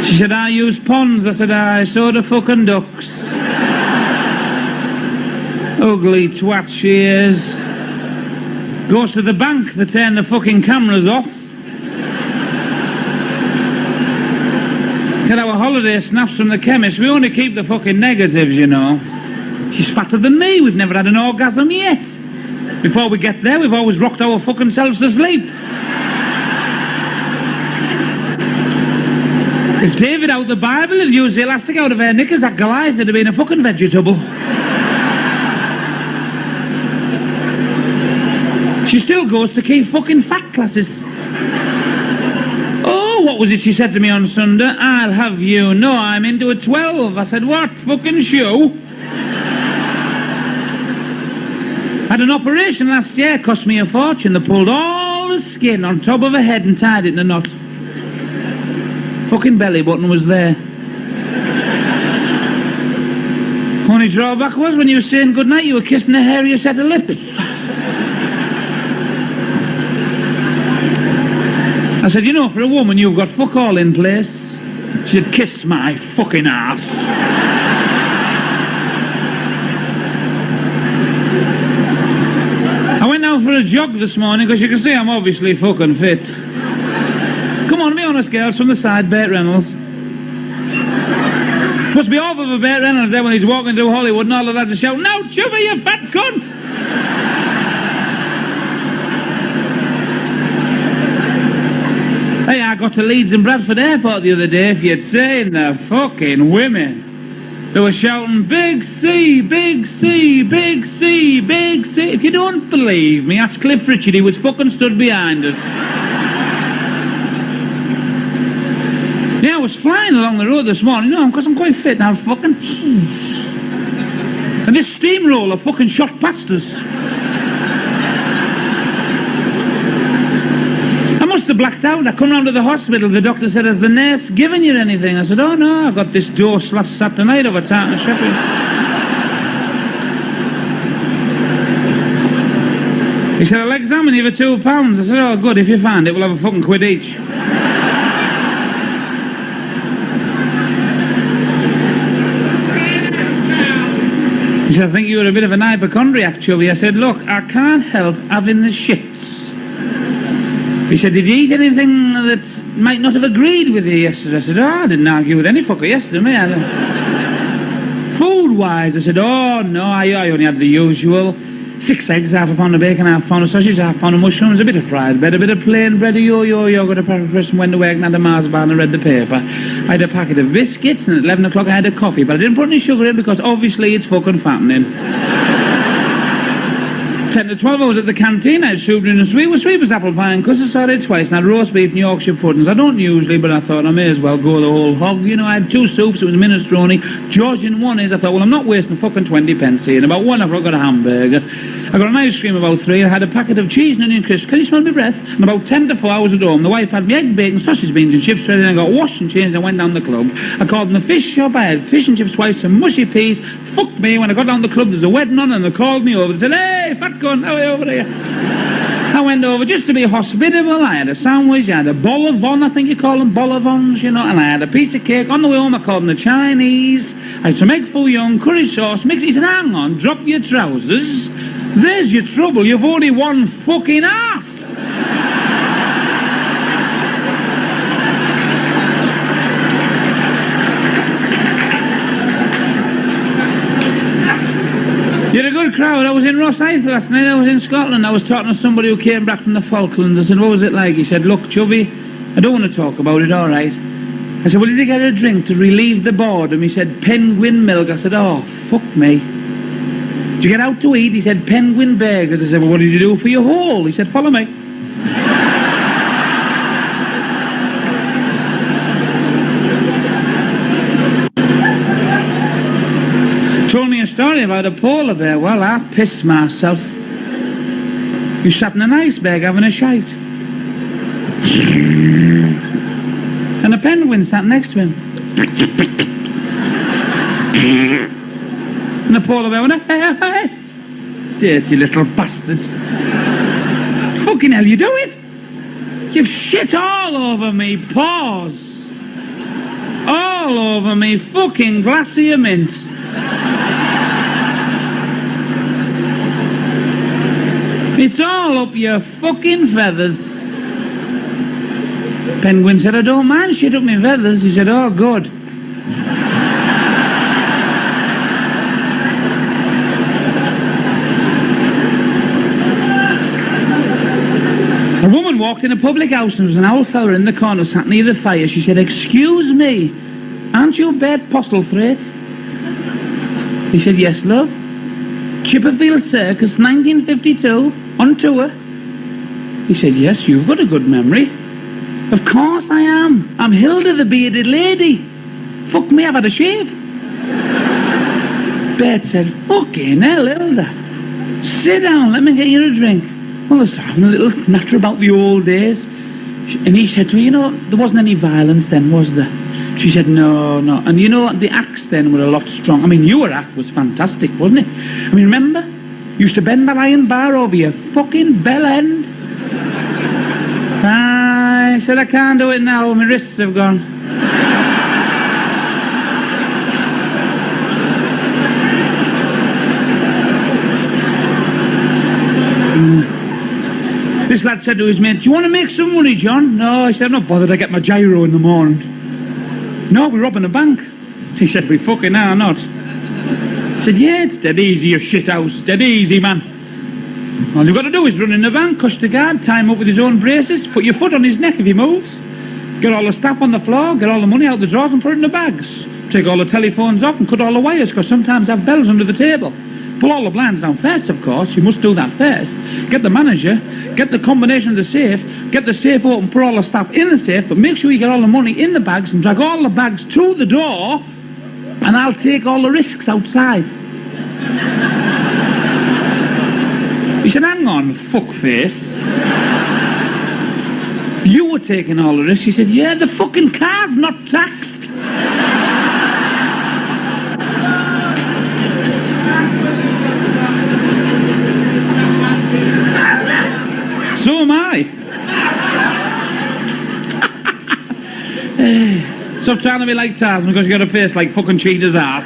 She said, I use ponds. I said, I saw the fucking ducks. Ugly twat she is. Goes to the bank, they turn the fucking cameras off. Get our holiday snaps from the chemist. We only keep the fucking negatives, you know. She's fatter than me. We've never had an orgasm yet. Before we get there, we've always rocked our fucking selves to sleep. If David out the Bible had used the elastic out of her knickers, that Goliath would have been a fucking vegetable. She still goes to key fucking fat classes. Oh, what was it she said to me on Sunday? I'll have you know I'm into a 12. I said, what fucking shoe? Had an operation last year, cost me a fortune. They pulled all the skin on top of her head and tied it in a knot. Fucking belly button was there. Only drawback was when you were saying goodnight, you were kissing a hairier set of lips. I said, you know, for a woman, you've got fuck all in place. She said, kiss my fucking ass. I went out for a jog this morning, because you can see I'm obviously fucking fit. Come on, be honest, girls, from the side, Burt Reynolds. Must be awful for Burt Reynolds there when he's walking through Hollywood and all of that to shout, no, Chubby, you fat cunt! Hey, I got to Leeds and Bradford Airport the other day, if you'd seen the fucking women. They were shouting, big C, big C, big C, big C. If you don't believe me, ask Cliff Richard, he was fucking stood behind us. Yeah, I was flying along the road this morning, you know, because I'm quite fit now, fucking... And this steamroller fucking shot past us. I must have blacked out. I come round to the hospital, the doctor said, has the nurse given you anything? I said, oh no, I got this dose last Saturday night over Tartan and Sheffield. He said, I'll examine you for £2. I said, oh good, if you find it, we'll have a fucking quid each. He said, I think you're a bit of an hypochondriac, Chubby. I said, look, I can't help having the shits. He said, did you eat anything that might not have agreed with you yesterday? I said, oh, I didn't argue with any fucker yesterday, mate. Food-wise, I said, oh, no, I only had the usual. 6 eggs, half a pound of bacon, half a pound of sausage, half a pound of mushrooms, a bit of fried bread, a bit of plain bread, a yo-yo yogurt, a packet of crisps, and went to work and had a Mars bar and read the paper. I had a packet of biscuits, and at 11 o'clock I had a coffee, but I didn't put any sugar in because obviously it's fucking fattening. 10 to 12 hours at the canteen, I had sweetbread and sweetbread's apple pie and custard salad twice, and I had roast beef and Yorkshire puddings. I don't usually, but I thought I may as well go the whole hog. You know, I had 2 soups, it was minestrone, Georgian one is, I thought, well, I'm not wasting fucking 20 pence here. And about 1 o'clock I got a hamburger. I got an ice cream about 3, I had a packet of cheese and onion crisps. Can you smell my breath? And about 10 to 4 hours at home, the wife had me egg, bacon, sausage, beans and chips ready, and I got washed and changed and went down the club. I called in the fish shop, I had fish and chips twice, some mushy peas. Fuck me, when I got down the club, there's a wedding on, and they called me over. They said, hey, fat cunt, how are you over here? I went over just to be hospitable. I had a sandwich, I had a bol au vent, I think you call them bol au vents, you know, and I had a piece of cake. On the way home, I called them the Chinese. I had some egg foo young, curry sauce, mixed. He said, hang on, drop your trousers. There's your trouble, you've only one fucking ass. You had a good crowd. I was in Rosyth last night, I was in Scotland. I was talking to somebody who came back from the Falklands. I said, what was it like? He said, look, Chubby, I don't want to talk about it, all right. I said, well, did you get a drink to relieve the boredom? He said, penguin milk. I said, oh, fuck me. Did you get out to eat? He said, penguin burgers. I said, well, what did you do for your haul? He said, follow me. Told me a story about a polar bear. Well, I pissed myself. He sat in an iceberg having a shite. And a penguin sat next to him. And the polar bear went, hey, hey. Dirty little bastard. Fucking hell you doing? You've shit all over me paws. All over me fucking glass of your mint. It's all up your fucking feathers. Penguin said, I don't mind shit up my feathers. He said, oh, good. A woman walked in a public house and there was an old fella in the corner sat near the fire. She said, excuse me, aren't you Bert Postlethwaite? He said, yes, love. Chipperfield Circus, 1952, on tour. He said, yes, you've got a good memory. Of course I am. I'm Hilda the bearded lady. Fuck me, I've had a shave. Bert said, fucking hell, Hilda. Sit down, let me get you a drink. Well, I was having a little natter about the old days. And he said to her, you know, there wasn't any violence then, was there? She said, no, no. And you know, the acts then were a lot strong. I mean, your act was fantastic, wasn't it? I mean, remember? You used to bend that iron bar over your fucking bell end. I said, I can't do it now, my wrists have gone. This lad said to his mate, do you want to make some money, John? No, I said, I'm not bothered, I get my gyro in the morning. No, we're robbing a bank. He said, we fucking are not. I said, yeah, it's dead easy, you shit house, dead easy, man. All you've got to do is run in the van, cush the guard, tie him up with his own braces, put your foot on his neck if he moves, get all the staff on the floor, get all the money out the drawers and put it in the bags. Take all the telephones off and cut all the wires, because sometimes I have bells under the table. Pull all the blinds down first, of course. You must do that first. Get the manager, get the combination of the safe, get the safe open, put all the stuff in the safe, but make sure you get all the money in the bags and drag all the bags to the door, and I'll take all the risks outside. He said, hang on, fuckface. You were taking all the risks. He said, yeah, the fucking car's not taxed. So am I. Stop trying to be like Tarzan because you got a face like fucking Cheetah's ass.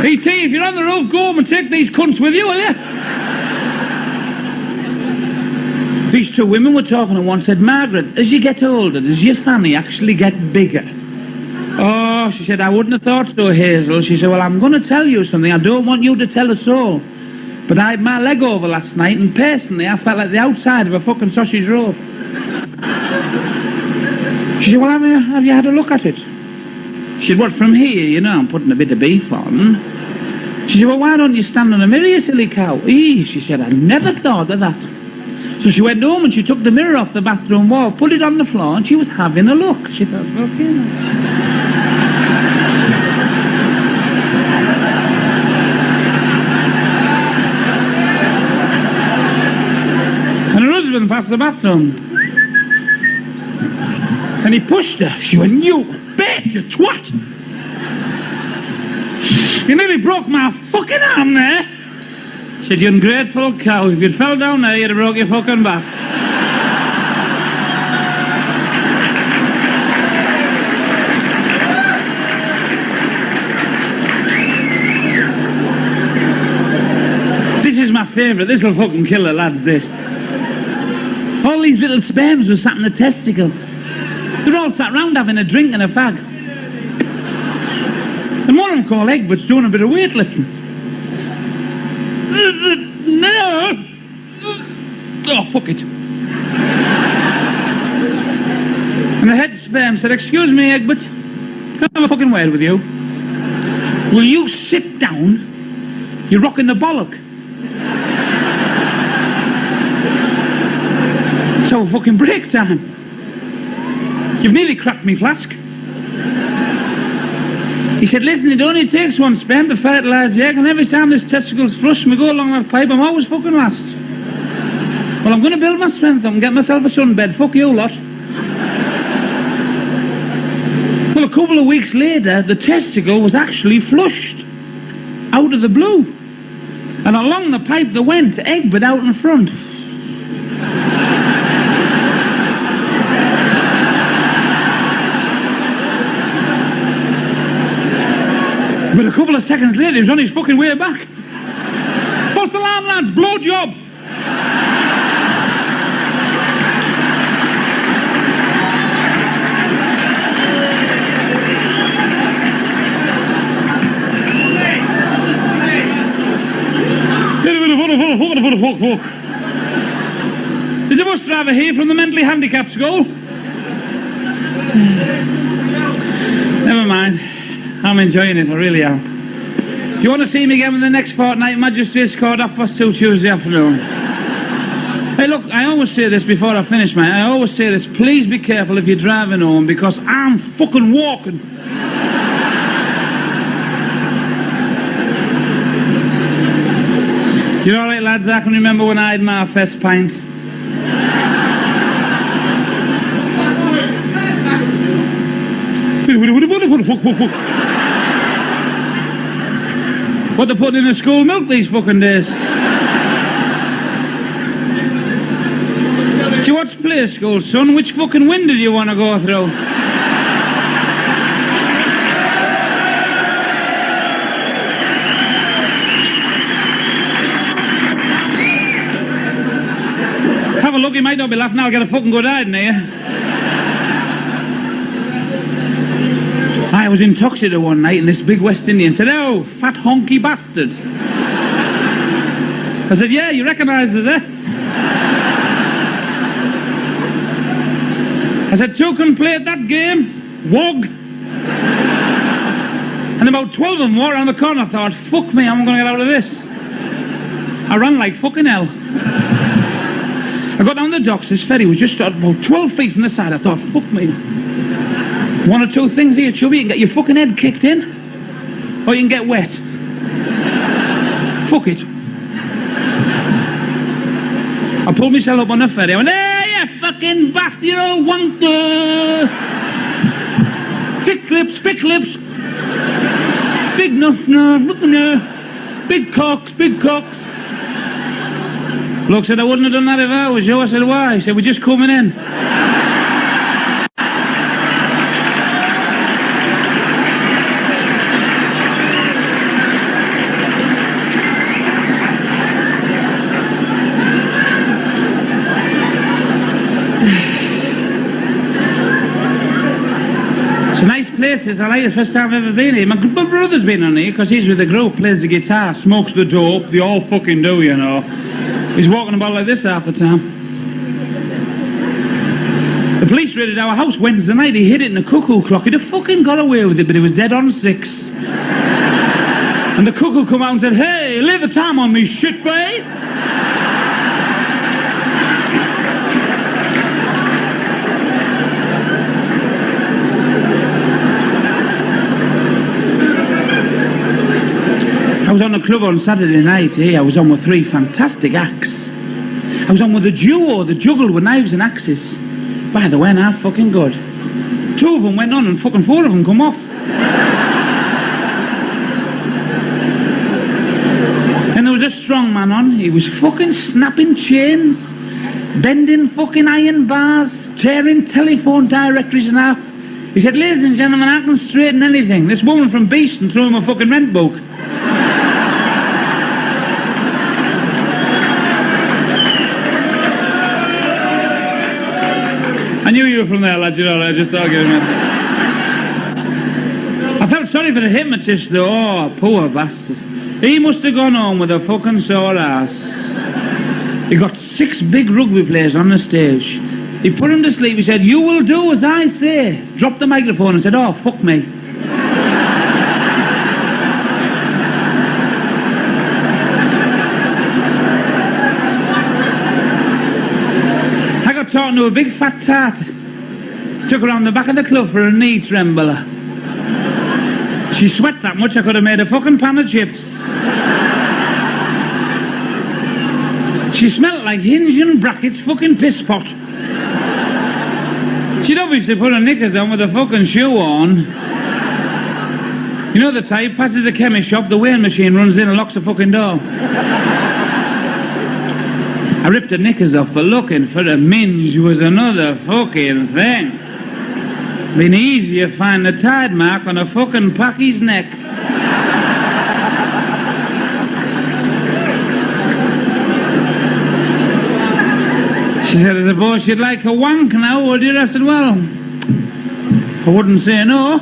E.T., if you're on the roof, go home and take these cunts with you, will you? These two women were talking and one said, Margaret, as you get older, does your fanny actually get bigger? Oh, she said, I wouldn't have thought so, Hazel. She said, well, I'm going to tell you something. I don't want you to tell a soul. But I had my leg over last night, and personally, I felt like the outside of a fucking sausage roll. She said, well, have you had a look at it? She said, what, from here? You know, I'm putting a bit of beef on. She said, well, why don't you stand on a mirror, you silly cow? Eee, she said, I never thought of that. So she went home and she took the mirror off the bathroom wall, put it on the floor, and she was having a look. She thought, okay. And her husband passed the bathroom. And he pushed her. She went, you bitch, you twat! You nearly broke my fucking arm there. She said, you ungrateful cow. If you'd fell down there, you'd have broke your fucking back. This is my favourite. This will fucking kill the lads, this. All these little sperms were sat in the testicle. They're all sat round having a drink and a fag. And one of them called Egbert's doing a bit of weightlifting. No! Oh, fuck it. And the head sperm said, excuse me, Egbert, Can I have a fucking word with you? Will you sit down? You're rocking the bollock. It's our fucking break time. You've nearly cracked me flask. He said, listen, it only takes one sperm to fertilise the egg, and every time this testicle's flush and we go along that pipe, I'm always fucking last. Well, I'm going to build my strength up and get myself a sunbed. Fuck you lot. Well, a couple of weeks later, the testicle was actually flushed. Out of the blue. And along the pipe they went, Egbert out in front. But a couple of seconds later, he was on his fucking way back. False alarm, lads, blow job. There's a bus driver here from the mentally handicapped school. Never mind. I'm enjoying it, I really am. Do you want to see me again in the next fortnight? Magistrates Court, 2:30 Tuesday afternoon. Hey, look, I always say this before I finish, mate. I always say this. Please be careful if you're driving home, because I'm fucking walking. You all right, lads? I can remember when I had my first pint. What they put in the school milk these fucking days. Do you watch play school, son? Which fucking window do you want to go through? Have a look, he might not be laughing. I'll get a fucking good eye in here. I was in Tuxedo one night and this big West Indian said, oh, fat honky bastard. I said, yeah, you recognise us, eh? I said, two can play at that game, wog. And about 12 of them were around the corner. I thought, fuck me, I'm going to get out of this. I ran like fucking hell. I got down the docks, this ferry was just about 12 feet from the side. I thought, fuck me. One or two things here, Chubby. You can get your fucking head kicked in, or you can get wet. Fuck it. I pulled myself up on the ferry. I went, hey, you fucking bastard, you old wankers! Thick lips, big nuts, big cocks, Bloke said, I wouldn't have done that if I was you. I said, why? He said, we're just coming in. Places. I like it, first time I've ever been here. My brother's been on here because he's with the group, plays the guitar, smokes the dope. They all fucking do, you know. He's walking about like this half the time. The police raided our house Wednesday night. He hid it in a cuckoo clock. He'd have fucking got away with it, but it was dead on 6. And the cuckoo come out and said, hey, lay the time on me, shitface. I was on the club on Saturday night here. I was on with 3 fantastic acts. I was on with a duo that juggled with knives and axes. By the way, now fucking good. 2 of them went on and fucking 4 of them come off. Then there was a strong man on. He was fucking snapping chains, bending fucking iron bars, tearing telephone directories and half. He said, ladies and gentlemen, I can straighten anything. This woman from Beeston threw him a fucking rent book. I knew you were from there, lad, you know, I just argued, man. I felt sorry for the hypnotist, though. Oh, poor bastard. He must have gone home with a fucking sore ass. He got 6 big rugby players on the stage. He put him to sleep. He said, you will do as I say. Dropped the microphone and said, oh, fuck me. onto a big fat tart. Took her around the back of the club for a knee trembler. She sweat that much I could have made a fucking pan of chips. She smelled like hinge and brackets fucking piss pot. She'd obviously put her knickers on with a fucking shoe on. You know the type, passes a chemist shop, the weighing machine runs in and locks the fucking door. I ripped her knickers off, but looking for a minge was another fucking thing. Been easier to find the tide mark on a fucking packy's neck. She said, I suppose she'd like a wank now, would you? I said, well, I wouldn't say no.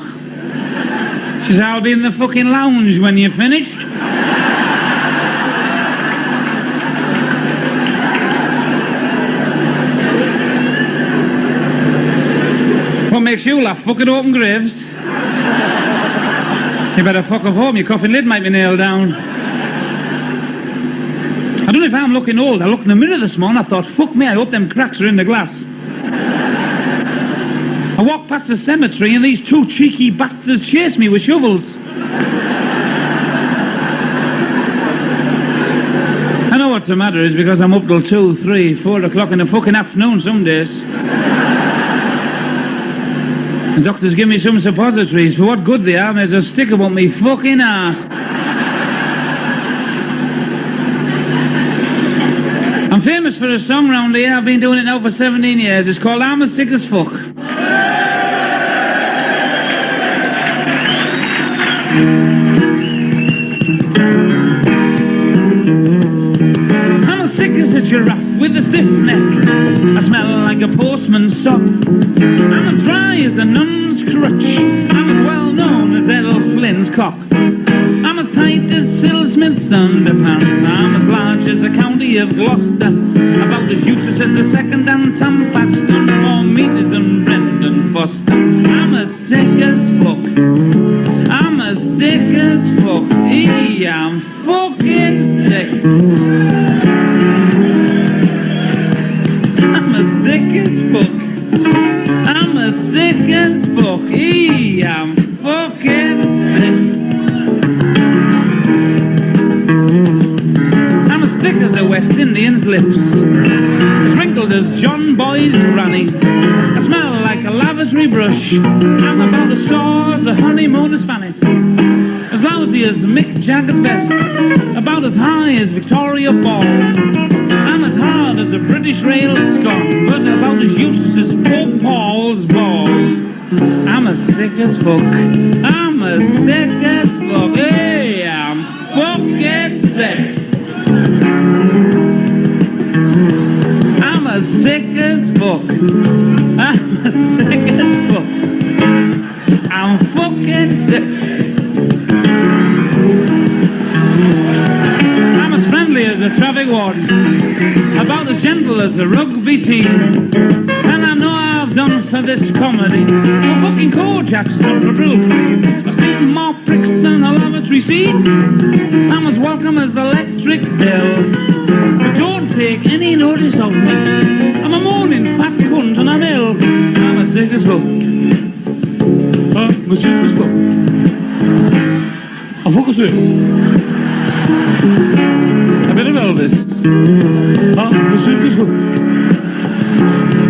She said, I'll be in the fucking lounge when you're finished. What makes you laugh? Fucking open graves. You better fuck off home, your coffin lid might be nailed down. I don't know if I'm looking old. I looked in the mirror this morning, I thought, fuck me, I hope them cracks are in the glass. I walked past the cemetery and these two cheeky bastards chased me with shovels. I know what's the matter is because I'm up till 2, 3, 4 o'clock in the fucking afternoon some days. The doctors give me some suppositories. For what good they are, there's a stick about me fucking ass. I'm famous for a song round here. I've been doing it now for 17 years. It's called I'm as Sick as Fuck. I'm as sick as a giraffe with a stiff neck. I smell like a postman's sock. I'm as dry as a nun's crutch. I'm as well known as Edel Flynn's cock. I'm as tight as Sill Smith's underpants. I'm as large as the county of Gloucester. About as useless as the second-hand Tom Paxton. More meters than Brendan Foster. I'm as sick as fuck. I'm as sick as fuck. I'm fucking sick. I'm as sick as fuck. I'm as sick as fuck. I'm fucking sick. I'm as thick as a West Indian's lips, as wrinkled as John Boy's granny. I smell like a lavatory brush. I'm about as sore as a honeymooner's fanny. As lousy as Mick Jagger's vest, about as high as Victoria Ball. I'm as hard as a British rail scone, but about as useless as Pope Paul's balls. I'm as sick as fuck. I'm as sick as fuck. Hey, I'm fucking sick. I'm as sick as fuck. I'm as sick as fuck. I'm fucking sick. I'm as friendly as a traffic warden, about as gentle as a rugby team. And I know I've done for this comedy more fucking Kojak's done for Brill Cream. I've seen more pricks than a lavatory seat. I'm as welcome as the electric bell. But don't take any notice of me. I'm a moaning fat cunt and I'm ill. I'm as sick as fuck. I'm as sick as fuck. I'm fucking sick. A bit of Elvis. I'm as sick as fuck.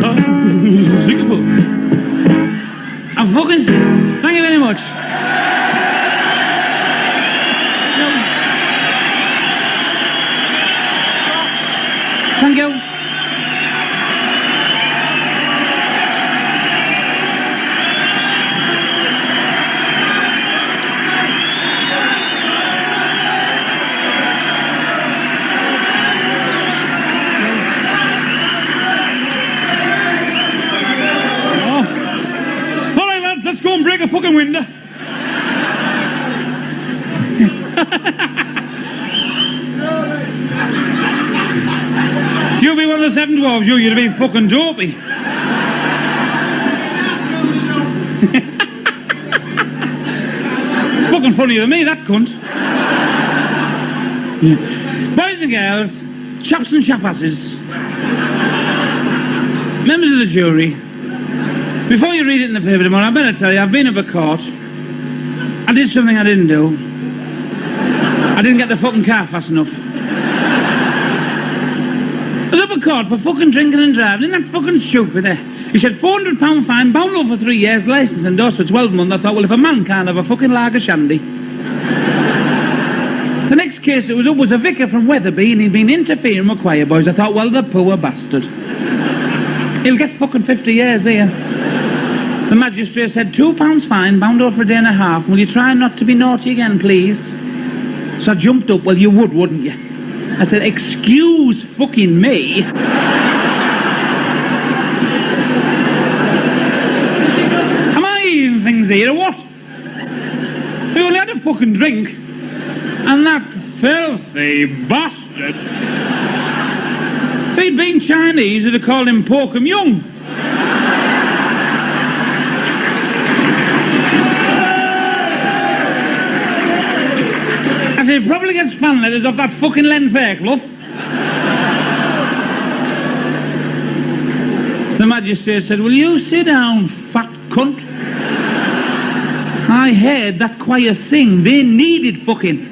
I'm sick as fuck. I'm fucking sick. Thank you very much. Thank you. Let's go and break a fucking window. You'll be one of the 7 dwarves, you'd have been fucking dopey. Fucking funnier than me, that cunt. Boys and girls, chaps and chapasses, Members of the jury, before you read it in the paper tomorrow, I better tell you, I've been up a court. I did something I didn't do. I didn't get the fucking car fast enough. I was up a court for fucking drinking and driving. Isn't that fucking stupid, eh? He said £400 fine, bound over 3 years, licence endorsed for 12 months. I thought, well, if a man can't have a fucking lager shandy. The next case that was up was a vicar from Wetherby, and he'd been interfering with choir boys. I thought, well, the poor bastard. He'll get fucking 50 years here. The magistrate said, £2 fine, bound over a day and a half. Will you try not to be naughty again, please? So I jumped up. Well, you would, wouldn't you? I said, excuse fucking me. Am I eating things here or what? We only had a fucking drink. And that filthy bastard. If he'd been Chinese, they'd have called him Porkum Young. I said, he probably gets fan letters off that fucking Len Fairclough. The magistrate said, will you sit down, fat cunt? I heard that choir sing. They needed fucking.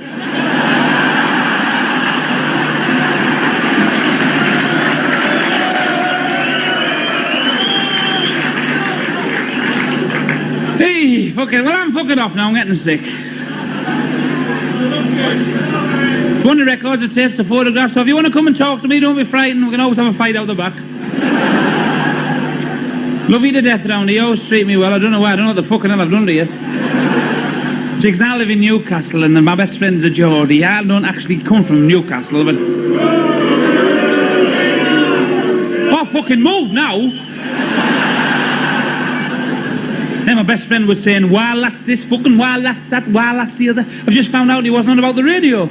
Hey, fucking, well, I'm fucking off now. I'm getting sick. If you want the records, the tapes, the photographs, so if you want to come and talk to me, don't be frightened. We can always have a fight out the back. Love you to death round here. You always treat me well. I don't know why. I don't know what the fucking hell I've done to you. Jigs, I live in Newcastle, and my best friend's a Geordie. I don't actually come from Newcastle, but... Oh, fucking move now! Then my best friend was saying, why lass this fucking, why lass that, why lass the other. I've just found out he wasn't on about the radio.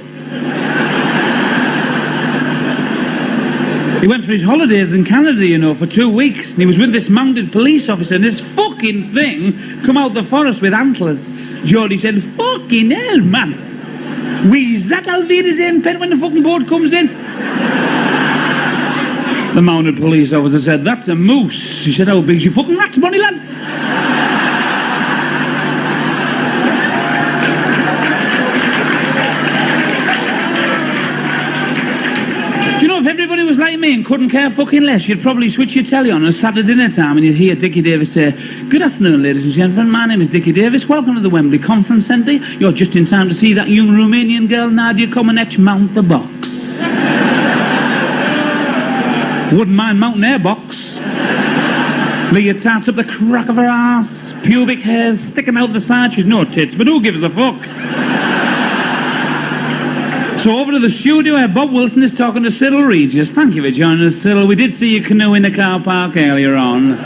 He went for his holidays in Canada, you know, for 2 weeks, and he was with this mounted police officer, and this fucking thing come out the forest with antlers. Geordie said, fucking hell, man. We that Alvida in pen when the fucking boat comes in. The mounted police officer said, that's a moose. He said, how big's your fucking rat's bonny lad? If everybody was like me and couldn't care fucking less, you'd probably switch your telly on Saturday dinner time and you'd hear Dickie Davis say, good afternoon, ladies and gentlemen, my name is Dickie Davis, welcome to the Wembley Conference Centre. You're just in time to see that young Romanian girl, Nadia Comaneci, mount the box. Wouldn't mind mounting her box. Leah tarts up the crack of her arse, pubic hairs sticking out the side, she's no tits, but who gives a fuck? So over to the studio where Bob Wilson is talking to Cyril Regis. Thank you for joining us, Cyril. We did see you canoe in the car park earlier on.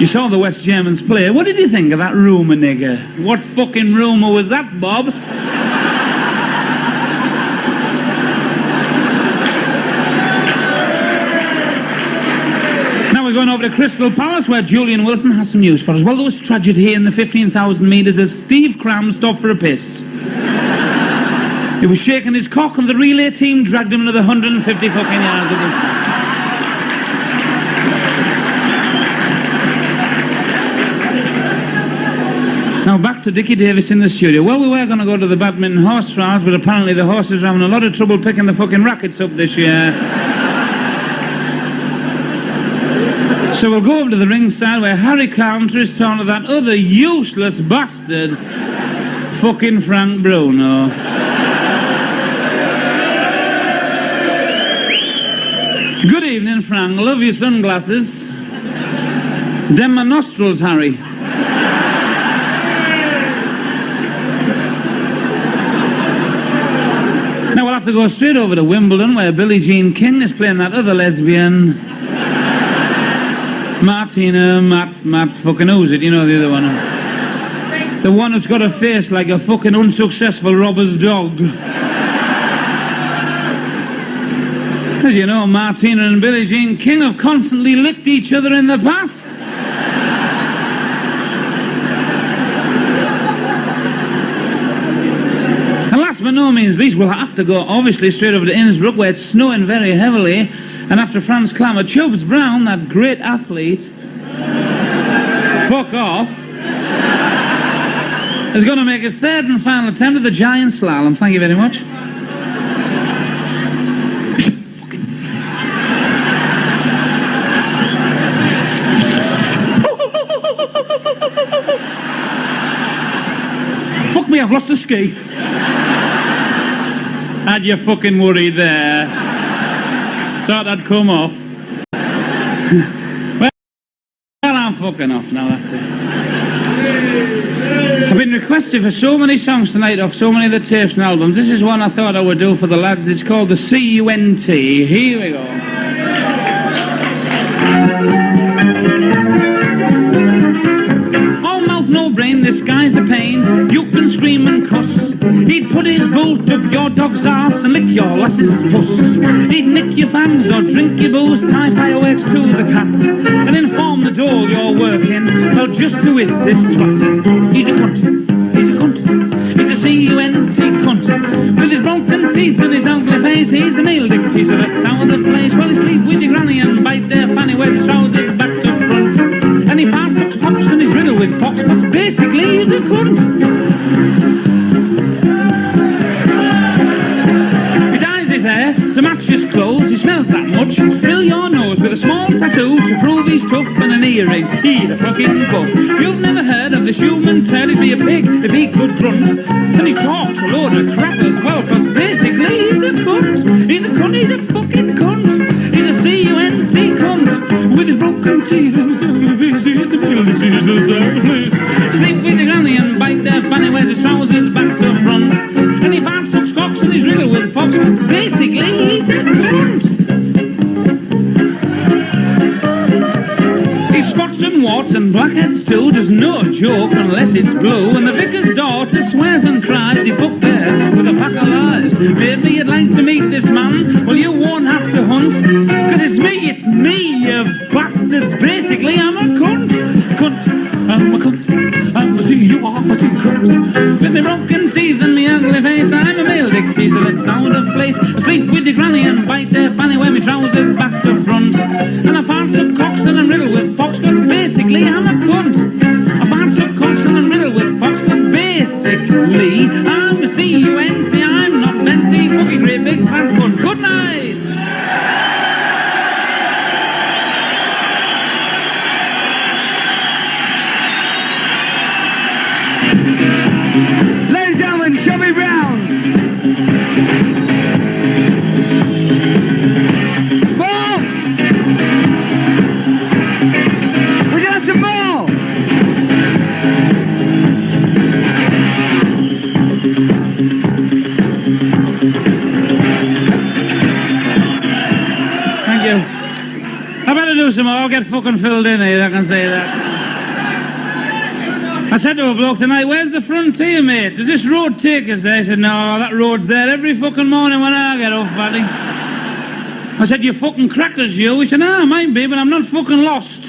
You saw the West Germans play. What did you think of that rumour nigger? What fucking rumour was that, Bob? Now we're going over to Crystal Palace where Julian Wilson has some news for us. Well, there was tragedy in the 15,000 metres as Steve Cram stopped for a piss. He was shaking his cock and the relay team dragged him another 150 fucking yards. Now back to Dickie Davis in the studio. Well, we were going to go to the badminton horse trials, but apparently the horses are having a lot of trouble picking the fucking rackets up this year. So we'll go over to the ringside where Harry Carpenter is talking to that other useless bastard, fucking Frank Bruno. Good evening, Frank. Love your sunglasses. Them my nostrils, Harry. Now we'll have to go straight over to Wimbledon where Billie Jean King is playing that other lesbian. Martina, Matt, fucking who's it? You know the other one. The one that's got a face like a fucking unsuccessful robber's dog. As you know, Martina and Billie Jean King have constantly licked each other in the past. And last but no means least, we'll have to go, obviously, straight over to Innsbruck, where it's snowing very heavily. And after Franz Klammer, Chubbs Brown, that great athlete, fuck off, is going to make his third and final attempt at the giant slalom. Thank you very much. Fuck me, I've lost the ski. Had you fucking worried there? Thought I'd come off. Well, I'm fucking off now, that's it. I've been requested for so many songs tonight off so many of the tapes and albums. This is one I thought I would do for the lads. It's called the CUNT. Here we go. No brain, this guy's a pain. You can scream and cuss. He'd put his boot up your dog's arse and lick your lass's puss. He'd nick your fangs or drink your booze, tie fireworks to the cat, and inform the dole you're working. Well, just who is this twat? He's a cunt. He's a cunt. He's a CUNT cunt. With his broken teeth and his ugly face, he's a male dick teaser that's out of the place. Well, he sleep with your granny and bite their fanny, wears his trousers back to front. And he farts sucks pox and he's riddled with pox, because basically he's a cunt. He dyes his hair to match his clothes, he smells that much, fill your nose with a small tattoo to prove he's tough, and an earring, he'd a fucking buff. You've never heard of this human turd, he'd be a pig if he could grunt. And he talks a load of crap as well, because basically he's a cunt. He's a cunt, he's a fucking cunt. He's a CUNT cunt. With his broken teeth and his ugly face, he's the middle disease of the place. Sleep with your granny and bite their fanny, wears his trousers back to front. And he bad sucks cocks and he's riddled with pox, because basically he's a cunt. He spots and warts and blackheads too, there's no joke unless it's blue. And the vicar's daughter swears and cries he fucked there with a pack of lies. Maybe you'd like to meet this man, well you won't have to hunt, cause it's me, you bastards. Basically I'm a cunt. Cunt, I'm a cunt, I'm a CUNT cunt. With me broken teeth and me ugly face, I'm a male dick teaser that's out of place. I sleep with your granny and bite their fanny, wear me trousers back to front. And I fart some cocks and I'm riddled with pox, cause basically I'm a cunt. I fart some cocks and I'm riddled with pox, cause basically I'm a CUNT. I'm not fancy, fucking great big fat cunt. Good night. Ladies and gentlemen, Chubby Brown. Ball! We got some ball! Thank you. I better do some more. I'll get fucking filled in here, I can say that. I said to a bloke tonight, where's the frontier, mate? Does this road take us there? He said, no, that road's there every fucking morning when I get off, buddy. I said, you fucking crackers, you? He said, no, I might be, but I'm not fucking lost.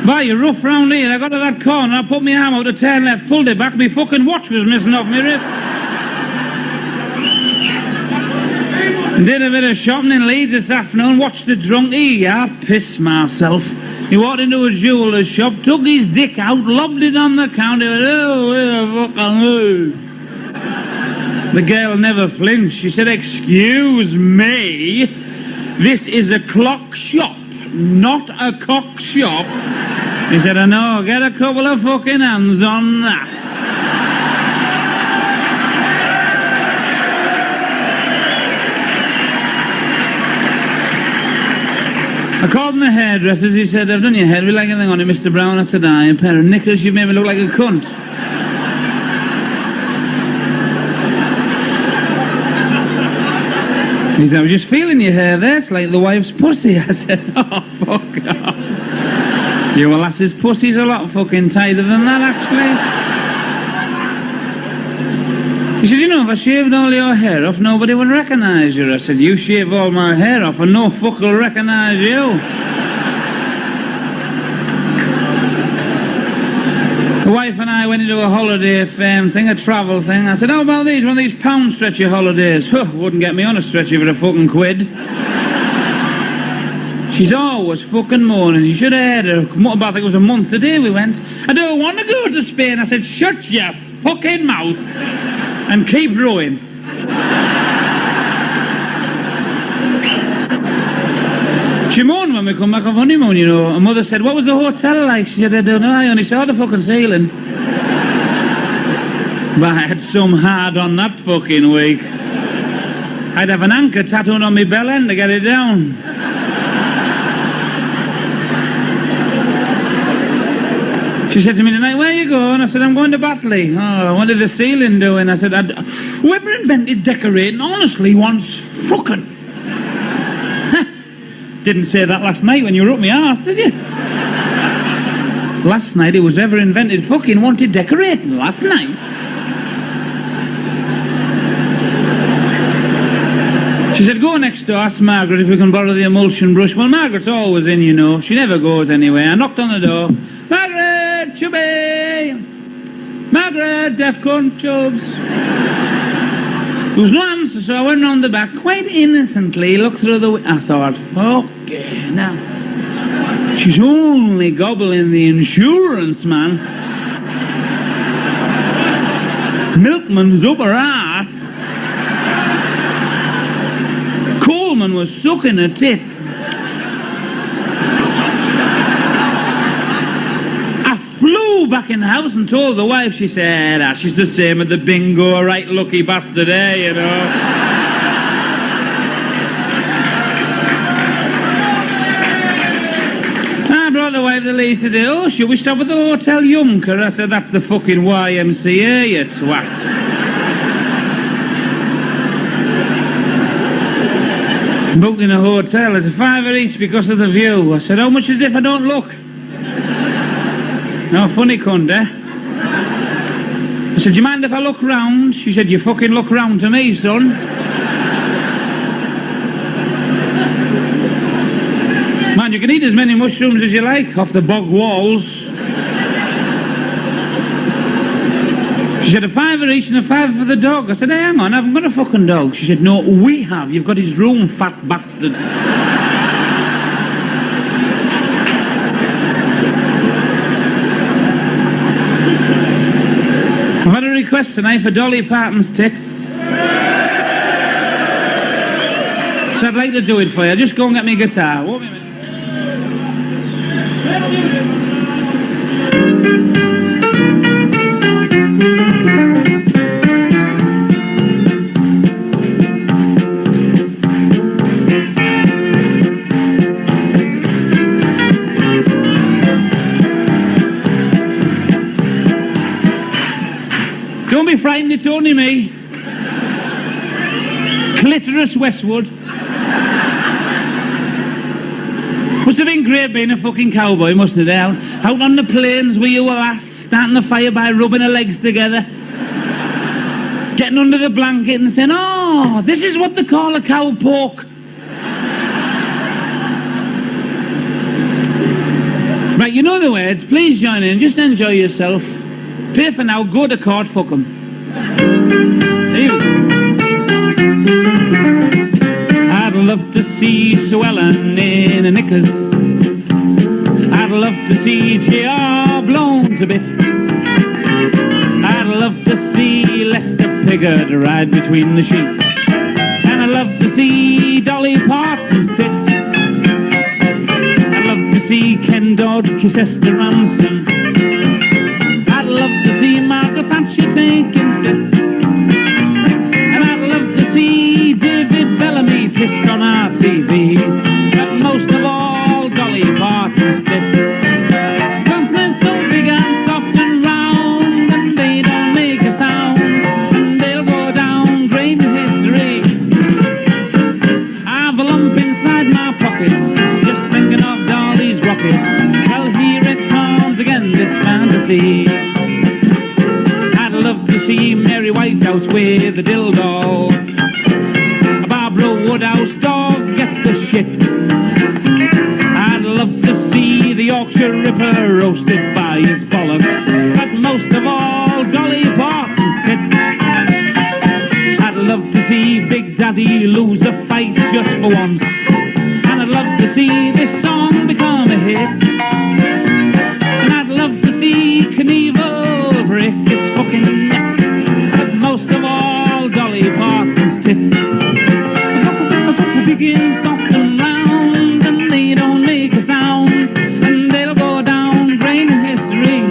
Boy, you're rough round here. I got to that corner, I put my arm out to turn left, pulled it back, my fucking watch was missing off my wrist. Did a bit of shopping in Leeds this afternoon, watched the drunk. I pissed myself. He walked into a jeweller's shop, took his dick out, lobbed it on the counter, went, oh, where the fucking move? The girl never flinched. She said, excuse me, this is a clock shop, not a cock shop. He said, I know, get a couple of fucking hands on that. I called him the hairdressers. He said, I've done your hair. Would you like anything on it, Mr. Brown? I said, aye, a pair of knickers. You made me look like a cunt. He said, I was just feeling your hair there. It's like the wife's pussy. I said, oh, fuck off. Your lass's pussy's a lot fucking tighter than that, actually. He said, you know, if I shaved all your hair off, nobody would recognise you. I said, you shave all my hair off and no fuck will recognise you. The wife and I went into a holiday thing, a travel thing. I said, how about these, one of these pound stretcher holidays? Huh, wouldn't get me on a stretcher for a fucking quid. She's always fucking moaning. You should have heard her. I think it was a month today we went. I don't want to go to Spain. I said, shut your fucking mouth and keep rowing. She moaned when we come back off honeymoon, you know. Her mother said, what was the hotel like? She said, I don't know, I only saw the fucking ceiling. But I had some hard on that fucking week. I'd have an anchor tattooed on my bell end to get it down. She said to me tonight, where are you going? I said, I'm going to Batley. Oh, what did the ceiling doing? I said, whoever invented decorating honestly wants fucking. Didn't say that last night when you were up my arse, did you? Last night it was ever invented fucking wanted decorating. Last night. She said, go next door, ask Margaret if we can borrow the emulsion brush. Well, Margaret's always in, you know. She never goes anywhere. I knocked on the door. Margaret, Chubby! Margaret, deaf cunt, Chubs. There was no answer, so I went round the back, quite innocently, looked through the window. I thought, okay, now. She's only gobbling the insurance, man. Milkman's up her ass. Coleman was sucking her tits. Flew back in the house and told the wife. She said, she's the same as the bingo, right lucky bastard, you know. I brought the wife the lease today. Oh, should we stop at the Hotel Junker? I said, that's the fucking YMCA, you twat. Booked in a hotel. It's a £5 each because of the view. I said, how much is it if I don't look? No, funny cunt, eh? I said, do you mind if I look round? She said, you fucking look round to me, son. Man, you can eat as many mushrooms as you like off the bog walls. She said, a £5 each and a £5 for the dog. I said, hey, hang on, I haven't got a fucking dog. She said, no, we have. You've got his room, fat bastard. I've had a request tonight for Dolly Parton's tits. So I'd like to do it for you. Just go and get me guitar. Won't be a minute. Don't be frightened, it's only me. Clitoris Westwood. Must have been great being a fucking cowboy, mustn't it? Out on the plains with you, lass, starting the fire by rubbing her legs together. Getting under the blanket and saying, oh, this is what they call a cow poke. Right, you know the words. Please join in. Just enjoy yourself. Pay for now. Go to court. Fuck 'em. There you go. I'd love to see Swellen in a knickers. I'd love to see JR blown to bits. I'd love to see Lester Piggott ride between the sheets. And I'd love to see Dolly Parton's tits. I'd love to see Ken Dodd kiss Esther Ransom. I'd love to see Margaret Thatcher taking fits. And I'd love to see David Bellamy pissed on RTV. But most of all, Dolly Parton's tits. 'Cause they're so big and soft and round, and they don't make a sound, and they'll go down great in history. I've a lump inside my pockets, just thinking of Dolly's rockets. Well, here it comes again, this fantasy. I'd love to see Mary Whitehouse with a dildo. A Barbara Woodhouse dog get the shits. I'd love to see the Yorkshire Ripper roasted by his bollocks. But somebody lose a fight just for once. And I'd love to see this song become a hit. And I'd love to see Knievel break his fucking neck. But most of all, Dolly Parton's tits. That's what begins soft and round, and they don't make a sound, and they'll go down great in history.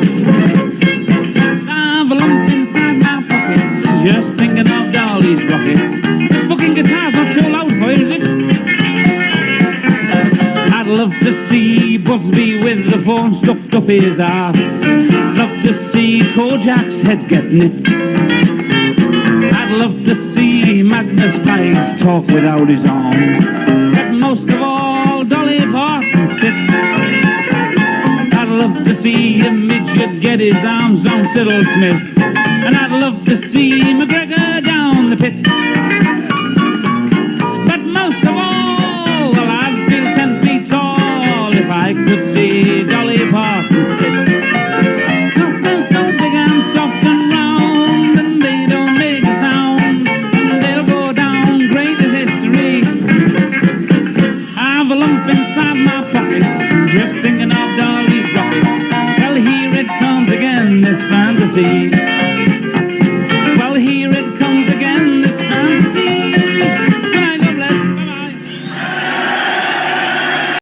I have a lump inside my pockets, just thinking of Dolly's rockets. This fucking guitar's not too loud for you, is it? I'd love to see Busby with the phone stuffed up his ass. Love to see Kojak's head get knit. I'd love to see Magnus Pike talk without his arms. But most of all, Dolly Parton's tits. I'd love to see a midget get his arms on Cyril Smith. And I'd love to see McGregor down the pits. But most of all, well, I'd feel 10 feet tall if I could see Dolly Parton's tits. 'Cause they're so big and soft and round, and they don't make a sound, and they'll go down great in history. I have a lump inside my pockets, just thinking of Dolly's rockets. Well, here it comes again, this fantasy.